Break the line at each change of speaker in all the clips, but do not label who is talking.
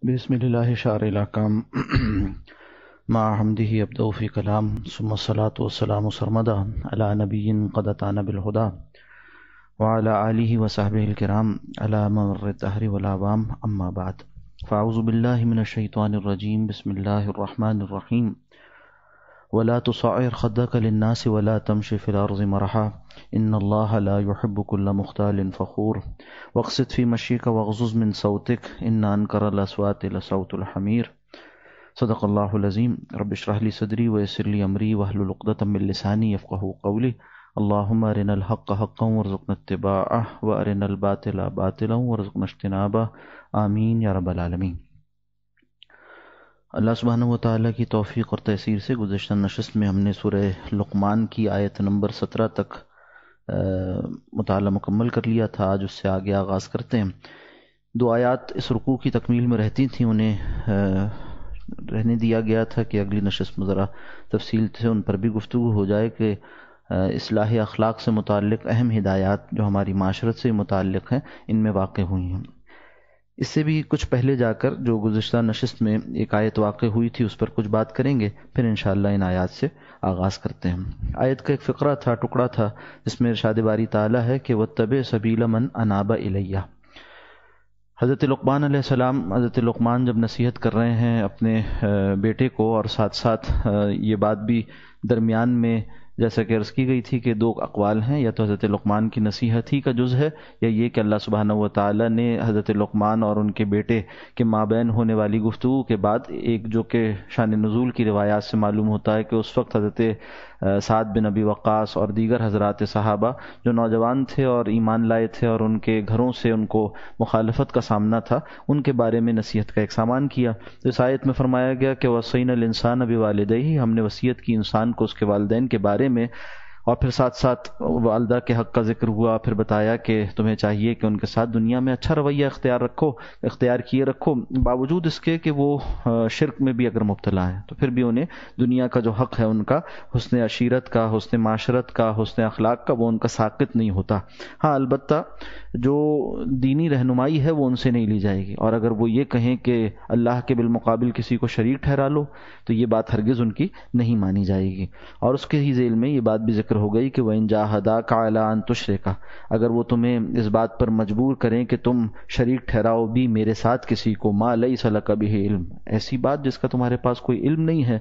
بسم اللہ شار الاحکام مع حمدہ ابدأ فی کلام ثم الصلاة والسلام سرمدا علی نبی قد اتانا بالہدی وعلی آلہ وصحبہ الکرام علی مر الدہر والآوام اما بعد فاعوذ باللہ من الشیطان الرجیم بسم اللہ الرحمن الرحیم ولا تصعر خدك للناس ولا تمشي في الأرض مرحا إن الله لا يحب كل مختال فخور واقصد في مشيك واغضض من صوتك إن أنكر الأصوات لصوت الحمير صدق الله العظيم رب اشرح لي صدري ويسر لي أمري واحلل عقدة من لساني يفقهوا قولي اللهم أرنا الحق حقا وارزقنا اتباعه وأرنا الباطل باطلا وارزقنا اجتنابه آمين يا رب العالمين۔ اللہ سبحانہ و تعالیٰ کی توفیق اور تیسیر سے گزشتہ نشست میں ہم نے سورہ لقمان کی آیت نمبر 17 تک مطالعہ مکمل کر لیا تھا۔ آج اس سے آگے آغاز کرتے ہیں۔ دو آیات اس رکوع کی تکمیل میں رہتی تھیں، انہیں رہنے دیا گیا تھا کہ اگلی نشست میں ذرا تفصیل سے ان پر بھی گفتگو ہو جائے کہ اصلاح اخلاق سے متعلق اہم ہدایات جو ہماری معاشرت سے متعلق ہیں ان میں واقع ہوئی ہیں۔ اس سے بھی کچھ پہلے جا کر جو گزشتہ نشست میں ایک آیت واقع ہوئی تھی اس پر کچھ بات کریں گے، پھر انشاءاللہ ان آیات سے آغاز کرتے ہیں۔ آیت کا ایک فقرہ تھا، ٹکڑا تھا، جس میں ارشاد باری تعالیٰ ہے کہ وَاتَّبِعْ سَبِيلَ مَنْ أَنَابَ إِلَيَّ۔ حضرت لقمان علیہ السلام، حضرت لقمان جب نصیحت کر رہے ہیں اپنے بیٹے کو، اور ساتھ ساتھ یہ بات بھی درمیان میں جیسا کہ عرض کی گئی تھی کہ دو اقوال ہیں، یا تو حضرت لقمان کی نصیحت ہی کا جز ہے، یا یہ کہ اللہ سبحانہ و تعالیٰ نے حضرت لقمان اور ان کے بیٹے کے مابین ہونے والی گفتگو کے بعد ایک جو کہ شان نزول کی روایات سے معلوم ہوتا ہے کہ اس وقت حضرت سعد بن ابی وقاص اور دیگر حضرات صحابہ جو نوجوان تھے اور ایمان لائے تھے اور ان کے گھروں سے ان کو مخالفت کا سامنا تھا، ان کے بارے میں نصیحت کا ایک سامان کیا۔ تو اس آیت میں فرمایا گیا کہ وصینا الانسان بوالدیہ، ہم نے وصیت کی انسان کو اس کے والدین کے بارے میں، اور پھر ساتھ ساتھ والدہ کے حق کا ذکر ہوا، پھر بتایا کہ تمہیں چاہیے کہ ان کے ساتھ دنیا میں اچھا رویہ اختیار کیے رکھو، باوجود اس کے کہ وہ شرک میں بھی اگر مبتلا ہیں تو پھر بھی انہیں دنیا کا جو حق ہے ان کا، حسن عشیرت کا، حسن معاشرت کا، حسن اخلاق کا، وہ ان کا ساقط نہیں ہوتا۔ ہاں البتہ جو دینی رہنمائی ہے وہ ان سے نہیں لی جائے گی، اور اگر وہ یہ کہیں کہ اللہ کے بالمقابل کسی کو شریک ٹھہرا لو تو یہ بات ہرگز ان کی نہیں مانی جائے گی۔ اور اس کے ہی ذیل میں یہ بات بھی ذکر ہو گئی کہ وَإِن جَاهَدَاكَ عَلَىٰ أَن تُشْرِكَ، اگر وہ تمہیں اس بات پر مجبور کریں کہ تم شریک ٹھہراؤ بھی میرے ساتھ کسی کو، مَا لَيْسَ لَكَ بِهِ علم، ایسی بات جس کا تمہارے پاس کوئی علم نہیں ہے،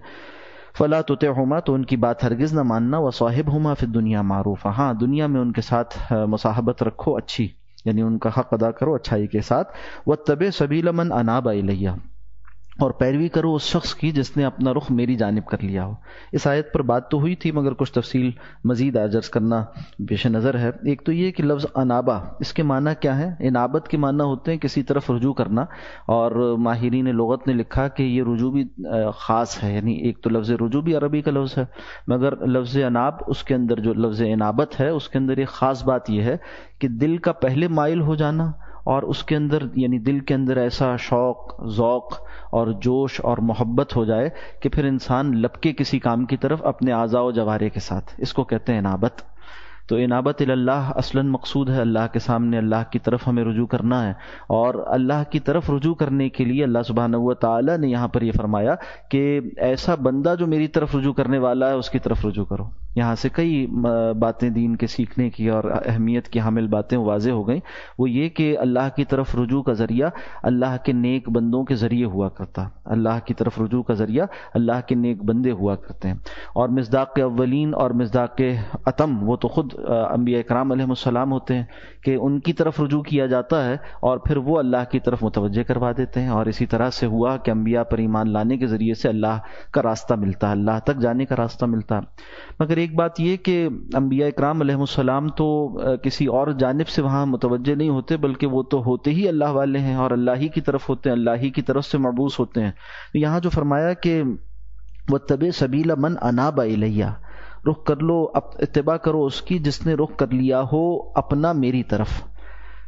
فَلَا تُطِعْهُمَا، تو ان کی بات ہرگز نہ ماننا، وَصَاحِبْهُمَا فِي الدُّنْيَا مَعْرُوفًا، ہاں دنیا میں ان کے ساتھ مصاحبت رکھو اچھی، یعنی ان کا حق ادا کرو اچھائی کے ساتھ۔ وَاتَّبِعْ سَبِيلَ مَنْ أَنَابَ إِلَيَّ، اور پیروی کرو اس شخص کی جس نے اپنا رخ میری جانب کر لیا ہو۔ اس آیت پر بات تو ہوئی تھی مگر کچھ تفصیل مزید عرض کرنا پیش نظر ہے۔ ایک تو یہ کہ لفظ انابہ، اس کے معنی کیا ہے؟ انابت کے معنی ہوتے ہیں کسی طرف رجوع کرنا، اور ماہرین لغت نے لکھا کہ یہ رجوع بھی خاص ہے، یعنی ایک تو لفظ رجوع بھی عربی کا لفظ ہے، مگر لفظ اناب اس کے اندر جو لفظ انابت ہے اس کے اندر ایک خاص بات یہ ہے کہ دل کا پہلے مائل ہو جانا، اور اس کے اندر یعنی دل کے اندر ایسا شوق، ذوق اور جوش اور محبت ہو جائے کہ پھر انسان لپکے کسی کام کی طرف اپنے اعضاء و جوارح کے ساتھ، اس کو کہتے ہیں انابت۔ تو انابت اللہ اصلاً مقصود ہے اللہ کے سامنے، اللہ کی طرف ہمیں رجوع کرنا ہے، اور اللہ کی طرف رجوع کرنے کے لیے اللہ سبحانہ و تعالیٰ نے یہاں پر یہ فرمایا کہ ایسا بندہ جو میری طرف رجوع کرنے والا ہے اس کی طرف رجوع کرو۔ یہاں سے کئی باتیں دین کے سیکھنے کی اور اہمیت کی حامل باتیں واضح ہو گئیں۔ وہ یہ کہ اللہ کی طرف رجوع کا ذریعہ اللہ کے نیک بندوں کے ذریعے ہوا کرتا، اللہ کی طرف رجوع کا ذریعہ اللہ کے نیک بندے ہوا کرتے ہیں، اور مصداق اولین اور مصداق اتم وہ تو خود انبیاء اکرام علیہ السلام ہوتے ہیں کہ ان کی طرف رجوع کیا جاتا ہے اور پھر وہ اللہ کی طرف متوجہ کروا دیتے ہیں، اور اسی طرح سے ہوا کہ انبیاء پر ایمان لانے کے ذریعے سے اللہ کا راستہ ملتا ہے، اللہ تک جانے کا راستہ ملتا ہے۔ مگر ایک بات یہ کہ انبیاء اکرام علیہ السلام تو کسی اور جانب سے وہاں متوجہ نہیں ہوتے، بلکہ وہ تو ہوتے ہی اللہ والے ہیں اور اللہ ہی کی طرف ہوتے ہیں، اللہ ہی کی طرف سے مبعوث ہوتے ہیں۔ یہاں جو فرمایا کہ وَاتَّبِعْ سَبِيلَ مَنْ أَنَابَ إِلَيَّ، رخ کر لو، اتباع کرو اس کی جس نے رخ کر لیا ہو اپنا میری طرف۔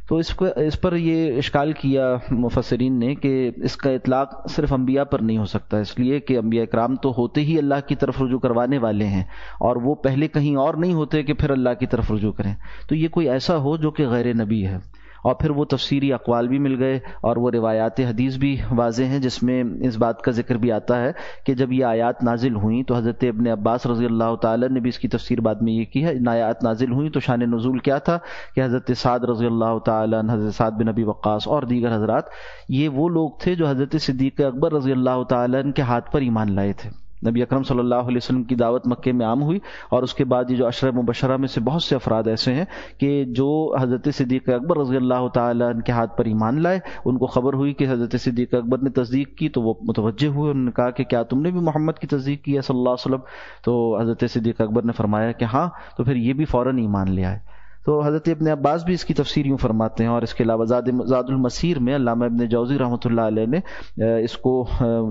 تو اس پر یہ اشکال کیا مفسرین نے کہ اس کا اطلاق صرف انبیاء پر نہیں ہو سکتا، اس لیے کہ انبیاء کرام تو ہوتے ہی اللہ کی طرف رجوع کروانے والے ہیں، اور وہ پہلے کہیں اور نہیں ہوتے کہ پھر اللہ کی طرف رجوع کریں۔ تو یہ کوئی ایسا ہو جو کہ غیر نبی ہے، اور پھر وہ تفسیری اقوال بھی مل گئے اور وہ روایات حدیث بھی واضح ہیں جس میں اس بات کا ذکر بھی آتا ہے کہ جب یہ آیات نازل ہوئیں تو حضرت ابن عباس رضی اللہ تعالیٰ نے بھی اس کی تفسیر بعد میں یہ کی ہے، ان آیات نازل ہوئیں تو شان نزول کیا تھا کہ حضرت سعد رضی اللہ تعالیٰ، حضرت سعد بن ابی وقاص اور دیگر حضرات، یہ وہ لوگ تھے جو حضرت صدیق اکبر رضی اللہ تعالیٰ کے ہاتھ پر ایمان لائے تھے۔ نبی اکرم صلی اللہ علیہ وسلم کی دعوت مکے میں عام ہوئی اور اس کے بعد یہ جو عشرہ مبشرہ میں سے بہت سے افراد ایسے ہیں کہ جو حضرت صدیق اکبر رضی اللہ تعالیٰ عنہ کے ہاتھ پر ایمان لائے، ان کو خبر ہوئی کہ حضرت صدیق اکبر نے تصدیق کی تو وہ متوجہ ہوئے، انہوں نے کہا کہ کیا تم نے بھی محمد کی تصدیق کی ہے صلی اللہ علیہ وسلم؟ تو حضرت صدیق اکبر نے فرمایا کہ ہاں، تو پھر یہ بھی فوراً ایمان لے آئے۔ تو حضرت ابن عباس بھی اس کی تفسیر یوں فرماتے ہیں، اور اس کے علاوہ زاد المسیر میں علامہ ابن جوزی رحمۃ اللہ علیہ نے اس کو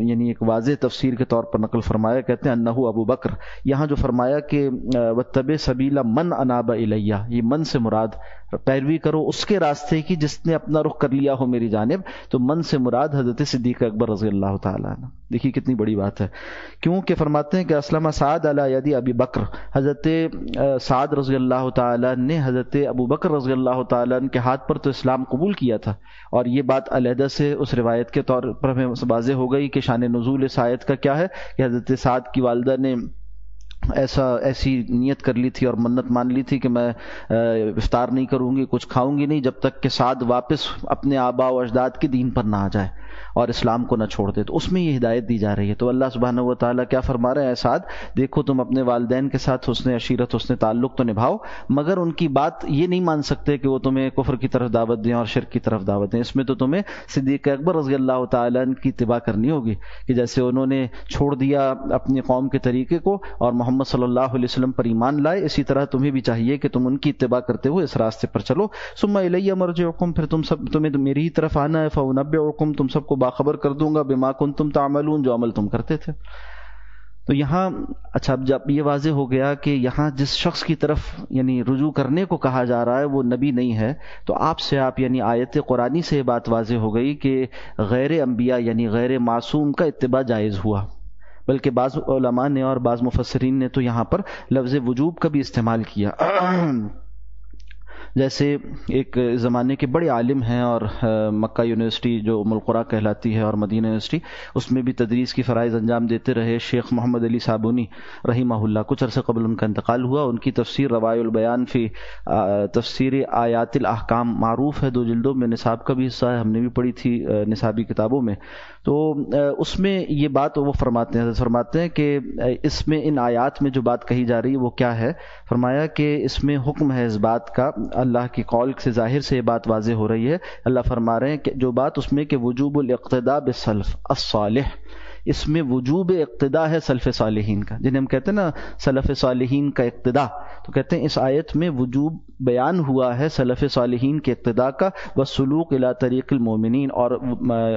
یعنی ایک واضح تفسیر کے طور پر نقل فرمایا، کہتے ہیں انہ ابو بکر، یہاں جو فرمایا کہ واتبع سبیل من اناب الیہ، یہ من سے مراد پیروی کرو اس کے راستے کی جس نے اپنا رخ کر لیا ہو میری جانب، تو من سے مراد حضرت صدیق اکبر رضی اللہ تعالیٰ عنہ۔ دیکھیے کتنی بڑی بات ہے، کیونکہ فرماتے ہیں کہ اسلم سعد علی ید ابی بکر، حضرت سعد رضی اللہ تعالیٰ نے حضرت ابو بکر رضی اللہ تعالیٰ عنہ کے ہاتھ پر تو اسلام قبول کیا تھا، اور یہ بات علیحدہ سے اس روایت کے طور پر ہمیں واضح ہو گئی کہ شان نزول اس آیت کا کیا ہے کہ حضرت سعد کی والدہ نے ایسی نیت کر لی تھی اور منت مان لی تھی کہ میں افطار نہیں کروں گی، کچھ کھاؤں گی نہیں جب تک کہ سعد واپس اپنے آبا و اجداد کے دین پر نہ آ جائے اور اسلام کو نہ چھوڑ دے۔ تو اس میں یہ ہدایت دی جا رہی ہے۔ تو اللہ سبحانہ و تعالیٰ کیا فرما رہے ہیں، سعد دیکھو تم اپنے والدین کے ساتھ حسن عشیرت، حسن تعلق تو نبھاؤ، مگر ان کی بات یہ نہیں مان سکتے کہ وہ تمہیں کفر کی طرف دعوت دیں اور شرک کی طرف دعوت دیں۔ اس میں تو تمہیں صدیق اکبر رضی اللہ تعالیٰ عنہ کی اتباع کرنی ہوگی کہ جیسے انہوں نے چھوڑ دیا اپنی قوم کے طریقے کو اور محمد صلی اللہ علیہ وسلم پر ایمان لائے، اسی طرح تمہیں بھی چاہیے کہ تم ان کی اتباع کرتے ہوئے اس راستے پر چلو۔ ثم الی مرجعکم، پھر تمہیں میری ہی طرف آنا ہے، فانبئکم، تم سب کو باخبر کر دوں گا، بما کنتم تعملون، جو عمل تم کرتے تھے۔ تو یہاں اچھا اب جب یہ واضح ہو گیا کہ یہاں جس شخص کی طرف یعنی رجوع کرنے کو کہا جا رہا ہے وہ نبی نہیں ہے، تو آپ یعنی آیت قرآنی سے یہ بات واضح ہو گئی کہ غیر انبیاء یعنی غیر معصوم کا اتباع جائز ہوا، بلکہ بعض علماء نے اور بعض مفسرین نے تو یہاں پر لفظ وجوب کا بھی استعمال کیا۔ جیسے ایک زمانے کے بڑے عالم ہیں اور مکہ یونیورسٹی جو ام القریٰ کہلاتی ہے اور مدینہ یونیورسٹی، اس میں بھی تدریس کی فرائض انجام دیتے رہے شیخ محمد علی صابونی رحمہ اللہ، کچھ عرصے قبل ان کا انتقال ہوا۔ ان کی تفسیر روائع البیان فی تفسیر آیات الاحکام معروف ہے، 2 جلدوں میں، نصاب کا بھی حصہ ہے، ہم نے بھی پڑھی تھی نصابی کتابوں میں۔ تو اس میں یہ بات وہ فرماتے ہیں کہ اس میں ان آیات میں جو بات کہی جا رہی ہے وہ کیا ہے، فرمایا کہ اس میں حکم ہے اس بات کا، اللہ کی قول سے ظاہر سے یہ بات واضح ہو رہی ہے۔ اللہ فرما رہے ہیں کہ جو بات اس میں کہ وجوب الاقتداء بالسلف الصالح، اس میں وجوب اقتداء ہے سلف صالحین کا، جنہیں ہم کہتے ہیں نا سلف صالحین کا اقتداء، تو کہتے ہیں اس آیت میں وجوب بیان ہوا ہے سلف صالحین کے اقتداء کا، والسلوک الی طریق المومنین، اور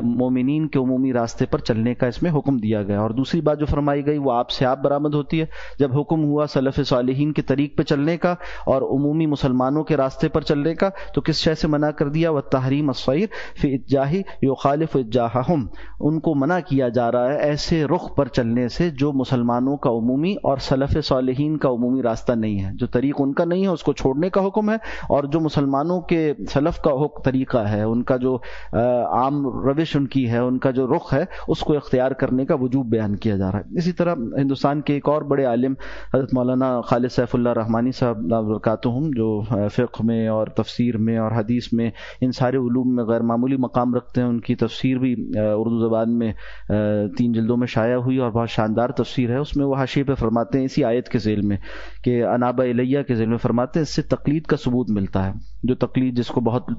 مومنین کے عمومی راستے پر چلنے کا اس میں حکم دیا گیا۔ اور دوسری بات جو فرمائی گئی وہ آپ سے آپ برآمد ہوتی ہے، جب حکم ہوا سلف صالحین کے طریق پہ چلنے کا اور عمومی مسلمانوں کے راستے پر چلنے کا، تو کس شے سے منع کر دیا، والتحریم الصغیر فی اتجاہ یخالف اتجاہہم، ان کو منع کیا جا رہا ہے ایسے رخ پر چلنے سے جو مسلمانوں کا عمومی اور سلف صالحین کا عمومی راستہ نہیں ہے، جو طریق ان کا نہیں ہے اس کو چھوڑنے کا حکم ہے، اور جو مسلمانوں کے سلف کا طریقہ ہے، ان کا جو عام روش ان کی ہے، ان کا جو رخ ہے، اس کو اختیار کرنے کا وجوب بیان کیا جا رہا ہے۔ اسی طرح ہندوستان کے ایک اور بڑے عالم حضرت مولانا خالد سیف اللہ رحمانی صاحب برکاتہم، جو فقہ میں اور تفسیر میں اور حدیث میں ان سارے علوم میں غیر معمولی مقام رکھتے ہیں، ان کی تفسیر بھی اردو زبان میں 3 جلدوں میں شائع ہوئی اور بہت شاندار تفسیر ہے۔ اس میں وہ حاشیے پہ فرماتے ہیں اسی آیت کے ذیل میں کہ اناب الیہ کے ذیل میں فرماتے ہیں اس سے تقلید کا ثبوت ملتا ہے، جو تقلید جس کو بہت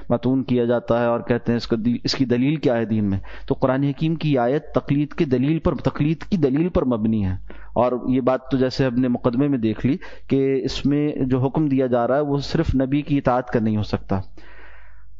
متون کیا جاتا ہے اور کہتے ہیں اس کی دلیل کیا ہے دین میں، تو قرآن حکیم کی آیت تقلید کی دلیل پر مبنی ہے۔ اور یہ بات تو جیسے ہم نے مقدمے میں دیکھ لی کہ اس میں جو حکم دیا جا رہا ہے وہ صرف نبی کی اطاعت کا نہیں ہو سکتا۔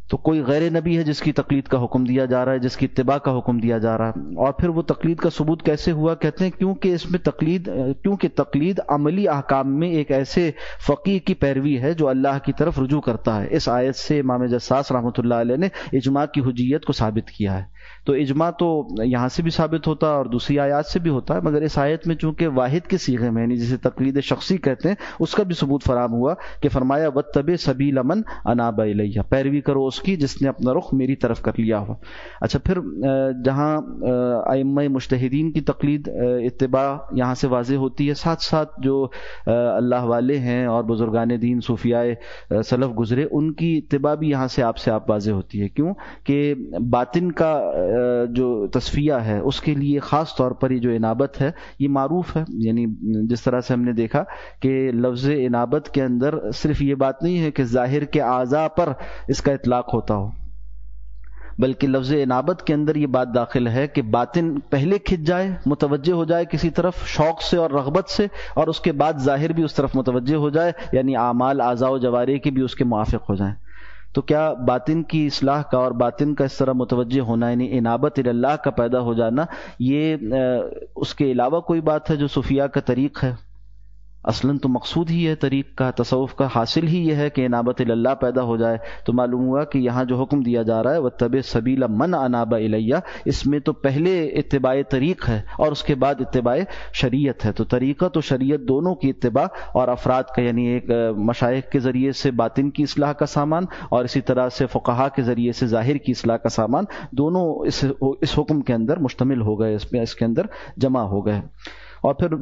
تو کوئی غیر نبی ہے جس کی تقلید کا حکم دیا جا رہا ہے، جس کی اتباع کا حکم دیا جا رہا ہے۔ اور پھر وہ تقلید کا ثبوت کیسے ہوا؟ کہتے ہیں کیونکہ تقلید عملی احکام میں ایک ایسے فقیہ کی پیروی ہے جو اللہ کی طرف رجوع کرتا ہے۔ اس آیت سے امام جساس رحمۃ اللہ علیہ نے اجماع کی حجیت کو ثابت کیا ہے۔ تو اجماع تو یہاں سے بھی ثابت ہوتا ہے اور دوسری آیات سے بھی ہوتا ہے، مگر اس آیت میں چونکہ واحد کے صیغے میں، یعنی جسے تقلید شخصی کہتے ہیں، اس کا بھی ثبوت فراہم ہوا کہ فرمایا وَاتَّبِعْ سَبِيلَ مَنْ أَنَابَ إِلَيَّ، پیروی کرو اس کی جس نے اپنا رخ میری طرف کر لیا ہو۔ اچھا، پھر جہاں ائمہ مجتہدین کی تقلید اتباع یہاں سے واضح ہوتی ہے، ساتھ ساتھ جو اللہ والے ہیں اور بزرگان دین صوفیاء سلف گزرے، ان کی اتباع بھی یہاں سے آپ واضح ہوتی ہے۔ کیوں کہ باطن کا جو تصفیہ ہے اس کے لیے خاص طور پر یہ جو انابت ہے یہ معروف ہے، یعنی جس طرح سے ہم نے دیکھا کہ لفظ انابت کے اندر صرف یہ بات نہیں ہے کہ ظاہر کے اعضاء پر اس کا اطلاق ہوتا ہو، بلکہ لفظ انابت کے اندر یہ بات داخل ہے کہ باطن پہلے کھنچ جائے، متوجہ ہو جائے کسی طرف شوق سے اور رغبت سے، اور اس کے بعد ظاہر بھی اس طرف متوجہ ہو جائے، یعنی اعمال اعضاء و جوارح کی بھی اس کے موافق ہو جائیں۔ تو کیا باطن کی اصلاح کا اور باطن کا اس طرح متوجہ ہونا، یعنی انابت اللہ کا پیدا ہو جانا، یہ اس کے علاوہ کوئی بات ہے جو صوفیاء کا طریق ہے؟ اصلاً تو مقصود ہی ہے طریق کا، تصوف کا حاصل ہی یہ ہے کہ انابت اللہ پیدا ہو جائے۔ تو معلوم ہوا کہ یہاں جو حکم دیا جا رہا ہے وَاتَّبِعْ سَبِيلَ مَنْ أَنَابَ إِلَيَّ، اس میں تو پہلے اتباع طریق ہے اور اس کے بعد اتباع شریعت ہے۔ تو طریقت و شریعت دونوں کی اتباع، اور افراد کا یعنی ایک مشائخ کے ذریعے سے باطن کی اصلاح کا سامان اور اسی طرح سے فقہاء کے ذریعے سے ظاہر کی اصلاح کا سامان، دونوں اس حکم کے اندر مشتمل ہو گئے، اس کے اندر جمع ہو گئے۔ اور پھر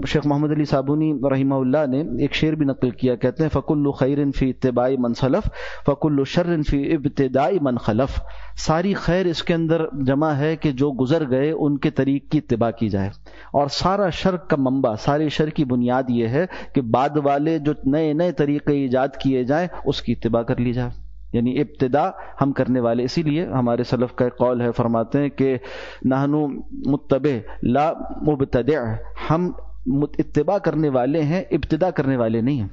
شیخ محمد علی صابونی رحمہ اللہ نے ایک شعر بھی نقل کیا، کہتے ہیں فَكُلُّ خَيْرٍ فِي اتِّبَاعِ مَنْ سَلَف فَكُلُّ شَرٍ فِي ابْتِدَاءِ مَنْ خَلَف، ساری خیر اس کے اندر جمع ہے کہ جو گزر گئے ان کے طریق کی اتباع کی جائے، اور سارا شر کا منبع، سارے شر کی بنیاد یہ ہے کہ بعد والے جو نئے طریقے ایجاد کیے جائیں اس کی اتباع کر لی جائے، یعنی ابتداء ہم کرنے والے۔ اسی لیے ہمارے سلف کا ایک قول ہے، فرماتے ہیں کہ نحنو متبع لا مبتدع، ہم اتباع کرنے والے ہیں، ابتداء کرنے والے نہیں ہیں۔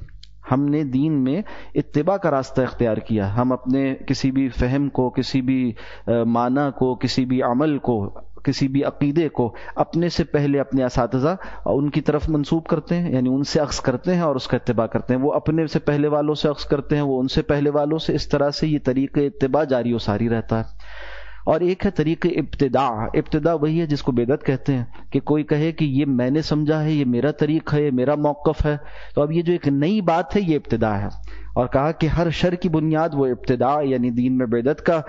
ہم نے دین میں اتباع کا راستہ اختیار کیا، ہم اپنے کسی بھی فہم کو، کسی بھی معنی کو، کسی بھی عمل کو، کسی بھی عقیدے کو اپنے سے پہلے اپنے اساتذہ ان کی طرف منسوب کرتے ہیں، یعنی ان سے اخذ کرتے ہیں اور اس کا اتباع کرتے ہیں۔ وہ اپنے سے پہلے والوں سے اخذ کرتے ہیں، وہ ان سے پہلے والوں سے، اس طرح سے یہ طریق اتباع جاری و ساری رہتا ہے۔ اور ایک ہے طریق ابتداء وہی ہے جس کو بدعت کہتے ہیں، کہ کوئی کہے کہ یہ میں نے سمجھا ہے، یہ میرا طریق ہے، یہ میرا موقف ہے۔ تو اب یہ جو ایک نئی بات ہے یہ ابتداء ہے، اور کہا کہ ہر شر کی بنیاد وہ ابتداء یعنی دین میں بدعت کا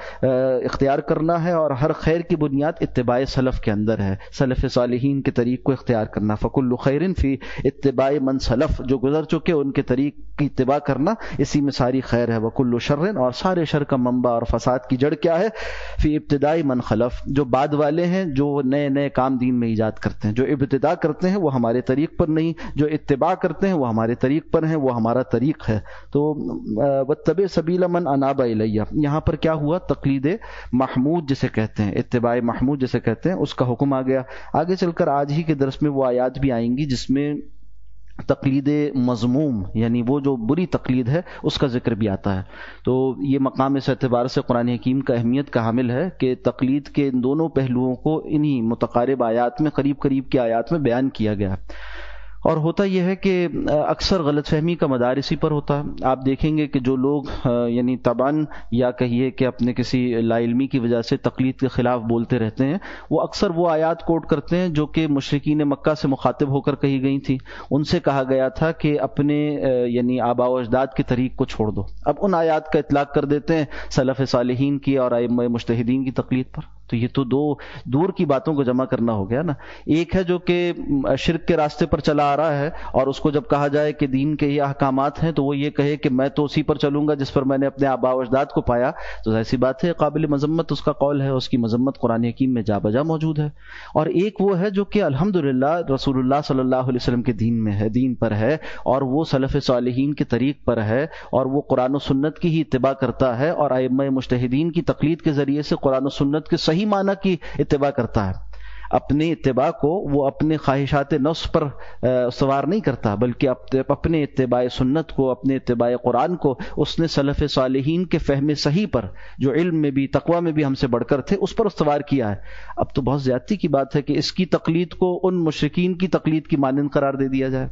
اختیار کرنا ہے، اور ہر خیر کی بنیاد اتباع سلف کے اندر ہے، سلف صالحین کے طریق کو اختیار کرنا۔ فَكُلُّ خَيْرٍ فِي اتِّبَاعِ مَنْ سَلَف، جو گزر چکے ان کے طریق کی اتباع کرنا، اسی میں ساری خیر ہے۔ وَكُلُّ شَرٍ، اور سارے شر کا منبع اور فساد کی جڑ کیا ہے؟ فی ابتداء من خلف، جو بعد والے ہیں، جو نئے کام دین میں ایجاد کرتے ہیں۔ جو ابتداء کرتے ہیں وہ ہمارے طریق پر نہیں، جو اتباع کرتے ہیں وہ ہمارے طریق پر ہیں، وہ ہمارا طریق ہے۔ تو وَاتَّبِعْ سَبِيلَ مَنْ أَنَابَ إِلَيَّ، یہاں پر کیا ہوا؟ تقلید محمود جسے کہتے ہیں، اتباع محمود جسے کہتے ہیں، اس کا حکم آ گیا۔ آگے چل کر آج ہی کے درس میں وہ آیات بھی آئیں گی جس میں تقلید مذموم، یعنی وہ جو بری تقلید ہے اس کا ذکر بھی آتا ہے۔ تو یہ مقام اس اعتبار سے قرآن حکیم کا اہمیت کا حامل ہے کہ تقلید کے ان دونوں پہلوؤں کو انہی متقارب آیات میں، قریب کی آیات میں بیان کیا گیا۔ اور ہوتا یہ ہے کہ اکثر غلط فہمی کا مدار اسی پر ہوتا ہے۔ آپ دیکھیں گے کہ جو لوگ یعنی طبعاً یا کہیے کہ اپنے کسی لا علمی کی وجہ سے تقلید کے خلاف بولتے رہتے ہیں، وہ اکثر وہ آیات کوٹ کرتے ہیں جو کہ مشرکین مکہ سے مخاطب ہو کر کہی گئی تھی۔ ان سے کہا گیا تھا کہ اپنے یعنی آباء و اجداد کے طریق کو چھوڑ دو، اب ان آیات کا اطلاق کر دیتے ہیں سلف صالحین کی اور ائمہ مجتہدین کی تقلید پر۔ تو یہ تو دو دور کی باتوں کو جمع کرنا ہو گیا نا۔ ایک ہے جو کہ شرک کے راستے پر چلا آ رہا ہے، اور اس کو جب کہا جائے کہ دین کے یہ احکامات ہیں تو وہ یہ کہے کہ میں تو اسی پر چلوں گا جس پر میں نے اپنے آباء و اجداد کو پایا، تو ظاہر سی بات ہے قابل مذمت اس کا قول ہے، اس کی مذمت قرآن حکیم میں جا بجا موجود ہے۔ اور ایک وہ ہے جو کہ الحمدللہ رسول اللہ صلی اللہ علیہ وسلم کے دین میں ہے، دین پر ہے، اور وہ سلف صالحین کے طریق پر ہے، اور وہ قرآن و سنت کی ہی اتباع کرتا ہے، اور ائمہ مجتہدین کی تقلید کے ذریعے سے قرآن و سنت کے صحیح معنی کی اتباع کرتا ہے۔ اپنے اتباع کو وہ اپنے خواہشات نفس پر سوار نہیں کرتا، بلکہ اپنے اتباع سنت کو، اپنے اتباع قرآن کو اس نے سلف صالحین کے فہم صحیح پر، جو علم میں بھی تقوی میں بھی ہم سے بڑھ کر تھے، اس پر استوار کیا ہے۔ اب تو بہت زیادتی کی بات ہے کہ اس کی تقلید کو ان مشرکین کی تقلید کی مانند قرار دے دیا جائے۔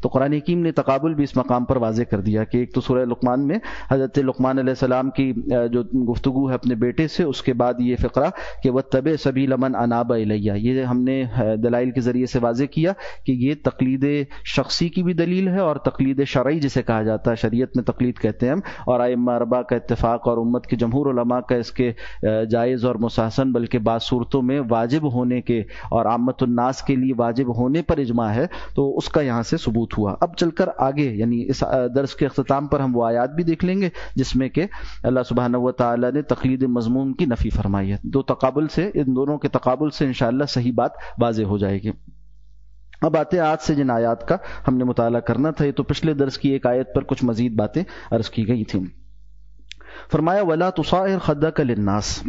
تو قرآن حکیم نے تقابل بھی اس مقام پر واضح کر دیا کہ ایک تو سورہ لقمان میں حضرت لقمان علیہ السلام کی جو گفتگو ہے اپنے بیٹے سے، اس کے بعد یہ فقرہ کہ وَاتَّبِعْ سَبِيلَ مَنْ أَنَابَ إِلَيَّ، یہ ہم نے دلائل کے ذریعے سے واضح کیا کہ یہ تقلید شخصی کی بھی دلیل ہے اور تقلید شرعی جسے کہا جاتا ہے، شریعت میں تقلید کہتے ہیں ہم، اور ائمہ اربعہ کا اتفاق اور امت کے جمہور علماء کا اس کے جائز اور مستحسن بلکہ بعض صورتوں میں واجب ہونے کے اور عامت الناس کے لیے واجب ہونے پر اجماع ہے، تو اس کا یہاں سے ثبوت ہوا۔ اب چل کر آگے یعنی اس درس کے اختتام پر ہم وہ آیات بھی دیکھ لیں گے جس میں کہ اللہ سبحانہ و تعالی نے تقلید مضمون کی نفی فرمائی ہے۔ دو تقابل سے، ان دونوں کے تقابل سے انشاءاللہ صحیح بات واضح ہو جائے گی۔ اب آتے ہیں آج سے جن آیات کا ہم نے مطالعہ کرنا تھا، یہ تو پچھلے درس کی ایک آیت پر کچھ مزید باتیں عرض کی گئی تھیں۔ فرمایا وَلَا تُصَعِّرْ خَدَّكَ لِلنَّاسِ،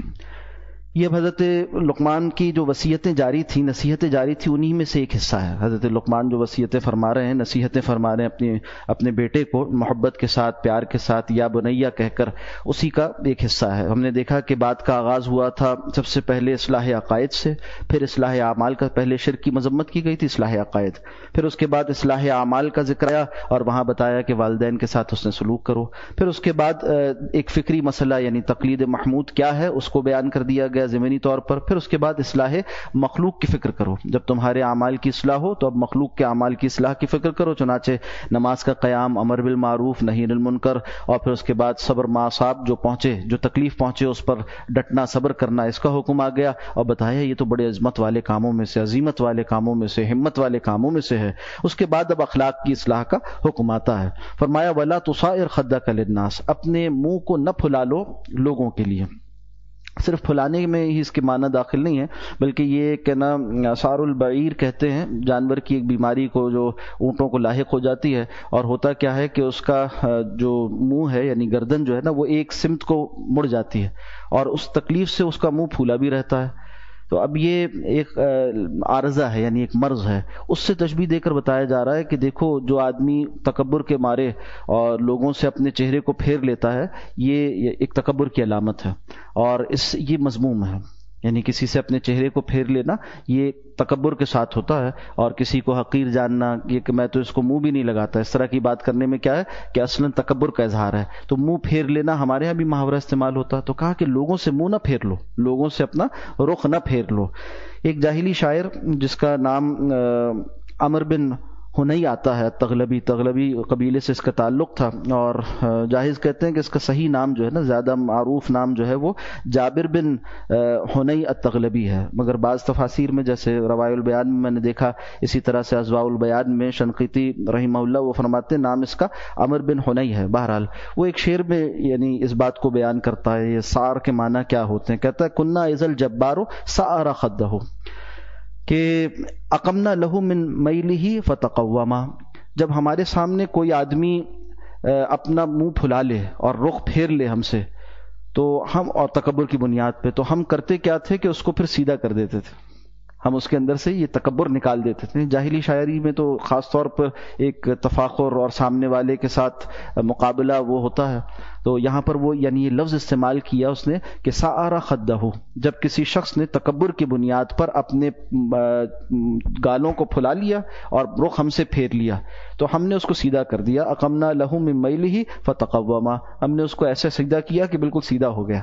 یہ حضرت لقمان کی جو وصیتیں جاری تھیں، نصیحتیں جاری تھیں، انہی میں سے ایک حصہ ہے۔ حضرت لقمان جو وصیتیں فرما رہے ہیں، نصیحتیں فرما رہے ہیں اپنے بیٹے کو محبت کے ساتھ، پیار کے ساتھ، یا بنیا کہہ کر، اسی کا ایک حصہ ہے۔ ہم نے دیکھا کہ بات کا آغاز ہوا تھا سب سے پہلے اصلاح عقائد سے، پھر اصلاح اعمال کا، پہلے شرک کی مذمت کی گئی تھی، اصلاح عقائد، پھر اس کے بعد اصلاح اعمال کا ذکر آیا اور وہاں بتایا کہ والدین کے ساتھ حسن سلوک کرو، پھر اس کے بعد ایک فکری مسئلہ یعنی تقلید محمود کیا ہے اس کو بیان کر دیا گیا ضمنی طور پر، پھر اس کے بعد اصلاح مخلوق کی فکر کرو، جب تمہارے اعمال کی اصلاح ہو تو اب مخلوق کے اعمال کی اصلاح کی فکر کرو، چنانچہ نماز کا قیام، امر بالمعروف نہی عن المنکر، اور پھر اس کے بعد صبر ماصاب، جو پہنچے، جو تکلیف پہنچے اس پر ڈٹنا، صبر کرنا، اس کا حکم آ گیا، اور بتایا یہ تو بڑے عظمت والے کاموں میں سے، عظیمت والے کاموں میں سے، ہمت والے کاموں میں سے ہے۔ اس کے بعد اب اخلاق کی اصلاح کا حکم آتا ہے۔ فرمایا وَلَا تُصَعِّرْ خَدَّكَ لِلنَّاسِ، اپنے منہ کو نہ پھلا لو لوگوں کے لیے۔ صرف پھلانے میں ہی اس کے معنی داخل نہیں ہے، بلکہ یہ کہ نا سار البعیر کہتے ہیں جانور کی ایک بیماری کو جو اونٹوں کو لاحق ہو جاتی ہے، اور ہوتا کیا ہے کہ اس کا جو منہ ہے یعنی گردن جو ہے نا وہ ایک سمت کو مڑ جاتی ہے، اور اس تکلیف سے اس کا منہ پھولا بھی رہتا ہے۔ تو اب یہ ایک عارضہ ہے یعنی ایک مرض ہے، اس سے تشبیہ دے کر بتایا جا رہا ہے کہ دیکھو جو آدمی تکبر کے مارے اور لوگوں سے اپنے چہرے کو پھیر لیتا ہے، یہ ایک تکبر کی علامت ہے، اور یہ مذموم ہے، یعنی کسی سے اپنے چہرے کو پھیر لینا یہ تکبر کے ساتھ ہوتا ہے، اور کسی کو حقیر جاننا، یہ کہ میں تو اس کو منہ بھی نہیں لگاتا، اس طرح کی بات کرنے میں کیا ہے کہ اصلاً تکبر کا اظہار ہے۔ تو منہ پھیر لینا ہمارے ہاں بھی محاورہ استعمال ہوتا ہے، تو کہا کہ لوگوں سے منہ نہ پھیر لو، لوگوں سے اپنا رخ نہ پھیر لو۔ ایک جاہلی شاعر جس کا نام عمر بن ہنئی آتا ہے، تغلبی قبیلے سے اس کا تعلق تھا، اور جاہز کہتے ہیں کہ اس کا صحیح نام جو ہے نا، زیادہ معروف نام جو ہے وہ جابر بن ہنئی التغلبی ہے، مگر بعض تفاسیر میں جیسے روائے البیان میں نے دیکھا، اسی طرح سے اضواء البیان میں شنقیطی رحمہ اللہ وہ فرماتے ہیں نام اس کا عمر بن ہنئی ہے۔ بہرحال وہ ایک شعر میں یعنی اس بات کو بیان کرتا ہے، یہ سار کے معنی کیا ہوتے ہیں، کہتا ہے کنا اذا الجبار سار خدہ، کہ اقمنا لہو من میلہ فتقوما، جب ہمارے سامنے کوئی آدمی اپنا منہ پھلا لے اور رخ پھیر لے ہم سے، تو ہم، اور تکبر کی بنیاد پہ، تو ہم کرتے کیا تھے کہ اس کو پھر سیدھا کر دیتے تھے، ہم اس کے اندر سے یہ تکبر نکال دیتے تھے۔ جاہلی شاعری میں تو خاص طور پر ایک تفاخر اور سامنے والے کے ساتھ مقابلہ وہ ہوتا ہے، تو یہاں پر وہ یعنی یہ لفظ استعمال کیا اس نے کہ سآرا خدہ، جب کسی شخص نے تکبر کی بنیاد پر اپنے گالوں کو پھلا لیا اور رخ ہم سے پھیر لیا تو ہم نے اس کو سیدھا کر دیا۔ اقمنا لہو من میلہ فتقوما، ہم نے اس کو ایسے سجدہ کیا کہ بالکل سیدھا ہو گیا،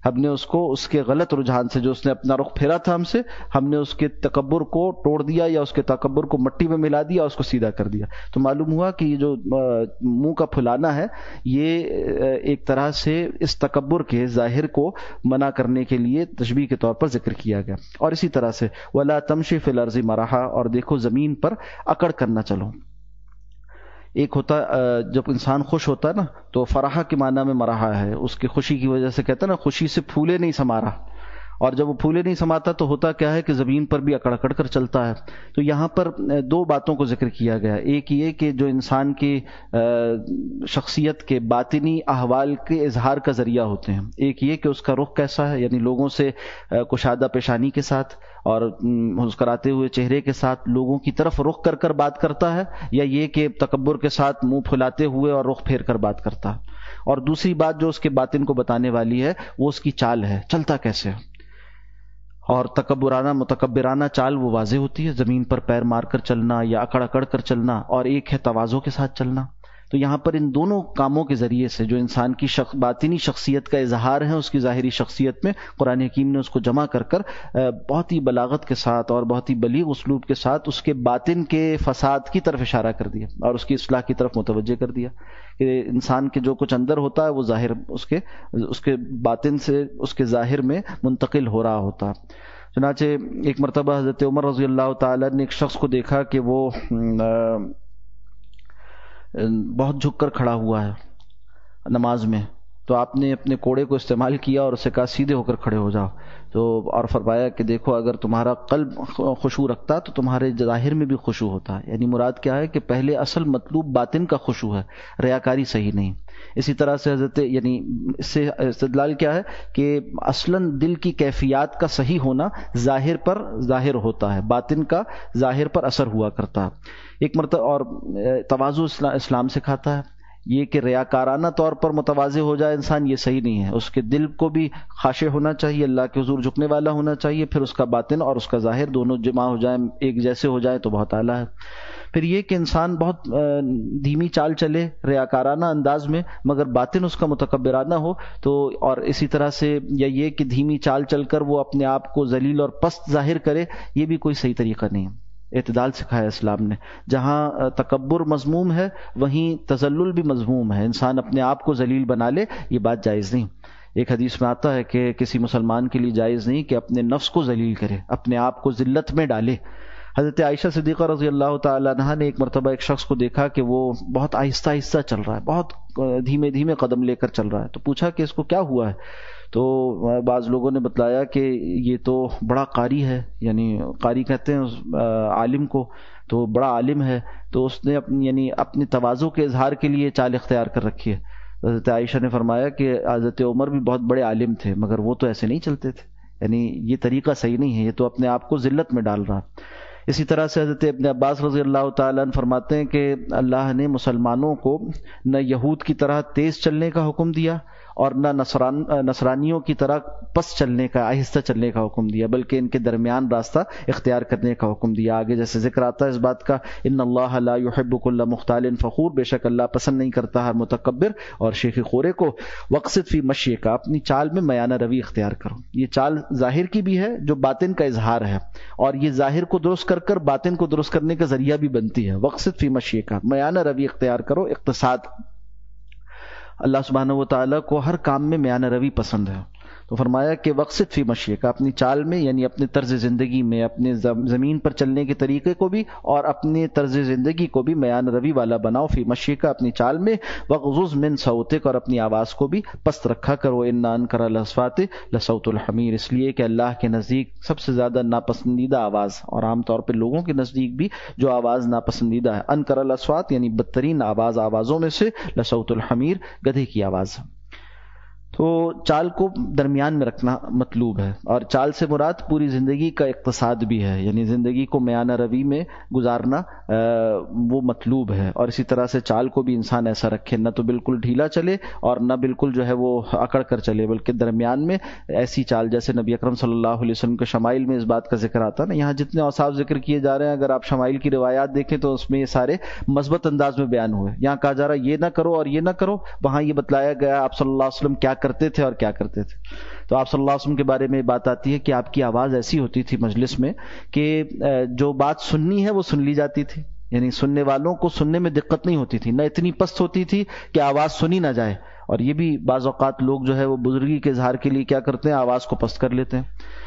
ہم نے اس کو اس کے غلط رجحان سے جو اس نے اپنا رخ پھیرا تھا ہم سے، ہم نے اس کے تکبر کو توڑ دیا یا اس کے تکبر کو مٹی میں ملا دیا، اس کو سیدھا کر دیا۔ تو معلوم ہوا کہ یہ جو منہ کا پھلانا ہے یہ ایک طرح سے اس تکبر کے ظاہر کو منع کرنے کے لیے تشبیہ کے طور پر ذکر کیا گیا۔ اور اسی طرح سے وَلَا تَمْشِ فِي الْأَرْضِ مَرَحًا، اور دیکھو زمین پر اکڑ کرنا چلو۔ ایک ہوتا جب انسان خوش ہوتا ہے نا تو فرحہ کے معنی میں مرحا ہے، اس کی خوشی کی وجہ سے کہتا ہے نا خوشی سے پھولے نہیں سمارا، اور جب وہ پھولے نہیں سماتا تو ہوتا کیا ہے کہ زمین پر بھی اکڑ اکڑ کر چلتا ہے۔ تو یہاں پر دو باتوں کو ذکر کیا گیا، ایک یہ کہ جو انسان کی شخصیت کے باطنی احوال کے اظہار کا ذریعہ ہوتے ہیں، ایک یہ کہ اس کا رخ کیسا ہے، یعنی لوگوں سے کشادہ پیشانی کے ساتھ اور مسکراتے ہوئے چہرے کے ساتھ لوگوں کی طرف رخ کر کر بات کرتا ہے، یا یہ کہ تکبر کے ساتھ منہ پھلاتے ہوئے اور رخ پھیر کر بات کرتا ہے۔ اور دوسری بات جو اس کے باطن کو بتانے والی ہے وہ اس کی چال ہے، چلتا کیسے ہے۔ اور تکبرانہ متکبرانہ چال وہ واضح ہوتی ہے، زمین پر پیر مار کر چلنا یا اکڑ اکڑ کر چلنا، اور ایک ہے تواضع کے ساتھ چلنا۔ تو یہاں پر ان دونوں کاموں کے ذریعے سے جو انسان کی باطنی شخصیت کا اظہار ہے اس کی ظاہری شخصیت میں، قرآن حکیم نے اس کو جمع کر کر بہت ہی بلاغت کے ساتھ اور بہت ہی بلیغ اسلوب کے ساتھ اس کے باطن کے فساد کی طرف اشارہ کر دیا اور اس کی اصلاح کی طرف متوجہ کر دیا کہ انسان کے جو کچھ اندر ہوتا ہے وہ ظاہر اس کے باطن سے اس کے ظاہر میں منتقل ہو رہا ہوتا ہے۔ چنانچہ ایک مرتبہ حضرت عمر رضی اللہ تعالی نے ایک شخص کو دیکھا کہ وہ بہت جھک کر کھڑا ہوا ہے نماز میں، تو آپ نے اپنے کوڑے کو استعمال کیا اور اسے کہا سیدھے ہو کر کھڑے ہو جاؤ، تو اور فرمایا کہ دیکھو اگر تمہارا قلب خشوع رکھتا تو تمہارے ظاہر میں بھی خشوع ہوتا ہے۔ یعنی مراد کیا ہے کہ پہلے اصل مطلوب باطن کا خشوع ہے، ریاکاری صحیح نہیں۔ اسی طرح سے یعنی اس سے استدلال کیا ہے کہ اصلاً دل کی کیفیات کا صحیح ہونا ظاہر پر ظاہر ہوتا ہے، باطن کا ظاہر پر اثر ہوا کرتا ہے۔ ایک مرتبہ اور تواضع اسلام سکھاتا ہے، یہ کہ ریاکارانہ طور پر متواضع ہو جائے انسان، یہ صحیح نہیں ہے۔ اس کے دل کو بھی خاشع ہونا چاہیے، اللہ کے حضور جھکنے والا ہونا چاہیے، پھر اس کا باطن اور اس کا ظاہر دونوں جمع ہو جائیں، ایک جیسے ہو جائیں تو بہت اعلیٰ ہے۔ پھر یہ کہ انسان بہت دھیمی چال چلے ریاکارانہ انداز میں مگر باطن اس کا متکبرانہ ہو، تو اور اسی طرح سے یا یہ کہ دھیمی چال چل کر وہ اپنے آپ کو ذلیل اور پست ظاہر کرے، یہ بھی کوئی صحیح طریقہ نہیں ہے۔ اعتدال سکھایا اسلام نے، جہاں تکبر مذموم ہے وہیں تذلل بھی مذموم ہے، انسان اپنے آپ کو ذلیل بنا لے یہ بات جائز نہیں۔ ایک حدیث میں آتا ہے کہ کسی مسلمان کے لیے جائز نہیں کہ اپنے نفس کو ذلیل کرے، اپنے آپ کو ذلت میں ڈالے۔ حضرت عائشہ صدیقہ رضی اللہ تعالی عنہا نے ایک مرتبہ ایک شخص کو دیکھا کہ وہ بہت آہستہ آہستہ چل رہا ہے، بہت دھیمے دھیمے قدم لے کر چل رہا ہے، تو پوچھا کہ اس کو کیا ہوا ہے؟ تو بعض لوگوں نے بتلایا کہ یہ تو بڑا قاری ہے، یعنی قاری کہتے ہیں عالم کو، تو بڑا عالم ہے، تو اس نے اپنی تواضع کے اظہار کے لیے چال اختیار کر رکھی ہے۔ حضرت عائشہ نے فرمایا کہ حضرت عمر بھی بہت بڑے عالم تھے مگر وہ تو ایسے نہیں چلتے تھے، یعنی یہ طریقہ صحیح نہیں ہے، یہ تو اپنے آپ کو ذلت میں ڈال رہا۔ اسی طرح سے حضرت ابن عباس رضی اللہ تعالیٰ عنہ فرماتے ہیں کہ اللہ نے مسلمانوں کو نہ یہود کی طرح تیز چلنے کا حکم دیا اور نہ نصرانیوں کی طرح پس چلنے کا، آہستہ چلنے کا حکم دیا، بلکہ ان کے درمیان راستہ اختیار کرنے کا حکم دیا۔ آگے جیسے ذکر آتا ہے اس بات کا، ان اللہ لا يحب كل مختال فخور، بے شک اللہ پسند نہیں کرتا ہر متکبر اور شیخی خورے کو۔ واقصد فی مشیک، اپنی چال میں میانہ روی اختیار کرو۔ یہ چال ظاہر کی بھی ہے جو باطن کا اظہار ہے، اور یہ ظاہر کو درست کر کر باطن کو درست کرنے کا ذریعہ بھی بنتی ہے۔ واقصد فی مشیک، میانہ روی اختیار کرو، اقتصاد۔ اللہ سبحانہ و تعالیٰ کو ہر کام میں میانہ روی پسند ہے، تو فرمایا کہ وقصد فی مشیک، اپنی چال میں یعنی اپنے طرز زندگی میں، اپنے زمین پر چلنے کے طریقے کو بھی اور اپنے طرز زندگی کو بھی میانہ روی والا بناؤ۔ فی مشیک، اپنی چال میں، وغضض من صوتک، اور اپنی آواز کو بھی پست رکھا کرو۔ ان انکر الاصوات لصوت الحمیر، اس لیے کہ اللہ کے نزدیک سب سے زیادہ ناپسندیدہ آواز، اور عام طور پہ لوگوں کے نزدیک بھی جو آواز ناپسندیدہ ہے، انکر الاصوات یعنی بدترین آوازوں میں سے لصوت الحمیر، گدھے کی آواز۔ تو چال کو درمیان میں رکھنا مطلوب ہے، اور چال سے مراد پوری زندگی کا اقتصاد بھی ہے، یعنی زندگی کو میانہ روی میں گزارنا وہ مطلوب ہے۔ اور اسی طرح سے چال کو بھی انسان ایسا رکھے، نہ تو بالکل ڈھیلا چلے اور نہ بالکل جو ہے وہ اکڑ کر چلے، بلکہ درمیان میں ایسی چال جیسے نبی اکرم صلی اللہ علیہ وسلم کے شمائل میں اس بات کا ذکر آتا ہے نا۔ یہاں جتنے اوصاف ذکر کیے جا رہے ہیں اگر آپ شمائل کی روایات دیکھیں تو اس میں یہ سارے مثبت انداز میں بیان ہوئے۔ یہاں کہا جا رہا ہے یہ نہ کرو اور یہ نہ کرو، وہاں یہ بتلایا گیا آپ صلی اللہ علیہ وسلم کیا کرتے تھے اور کیا کرتے تھے۔ تو آپ صلی اللہ علیہ وسلم کے بارے میں بات آتی ہے کہ آپ کی آواز ایسی ہوتی تھی مجلس میں کہ جو بات سننی ہے وہ سن لی جاتی تھی، یعنی سننے والوں کو سننے میں دقت نہیں ہوتی تھی، نہ اتنی پست ہوتی تھی کہ آواز سنی نہ جائے۔ اور یہ بھی بعض اوقات لوگ جو ہے وہ بزرگی کے اظہار کے لیے کیا کرتے ہیں، آواز کو پست کر لیتے ہیں،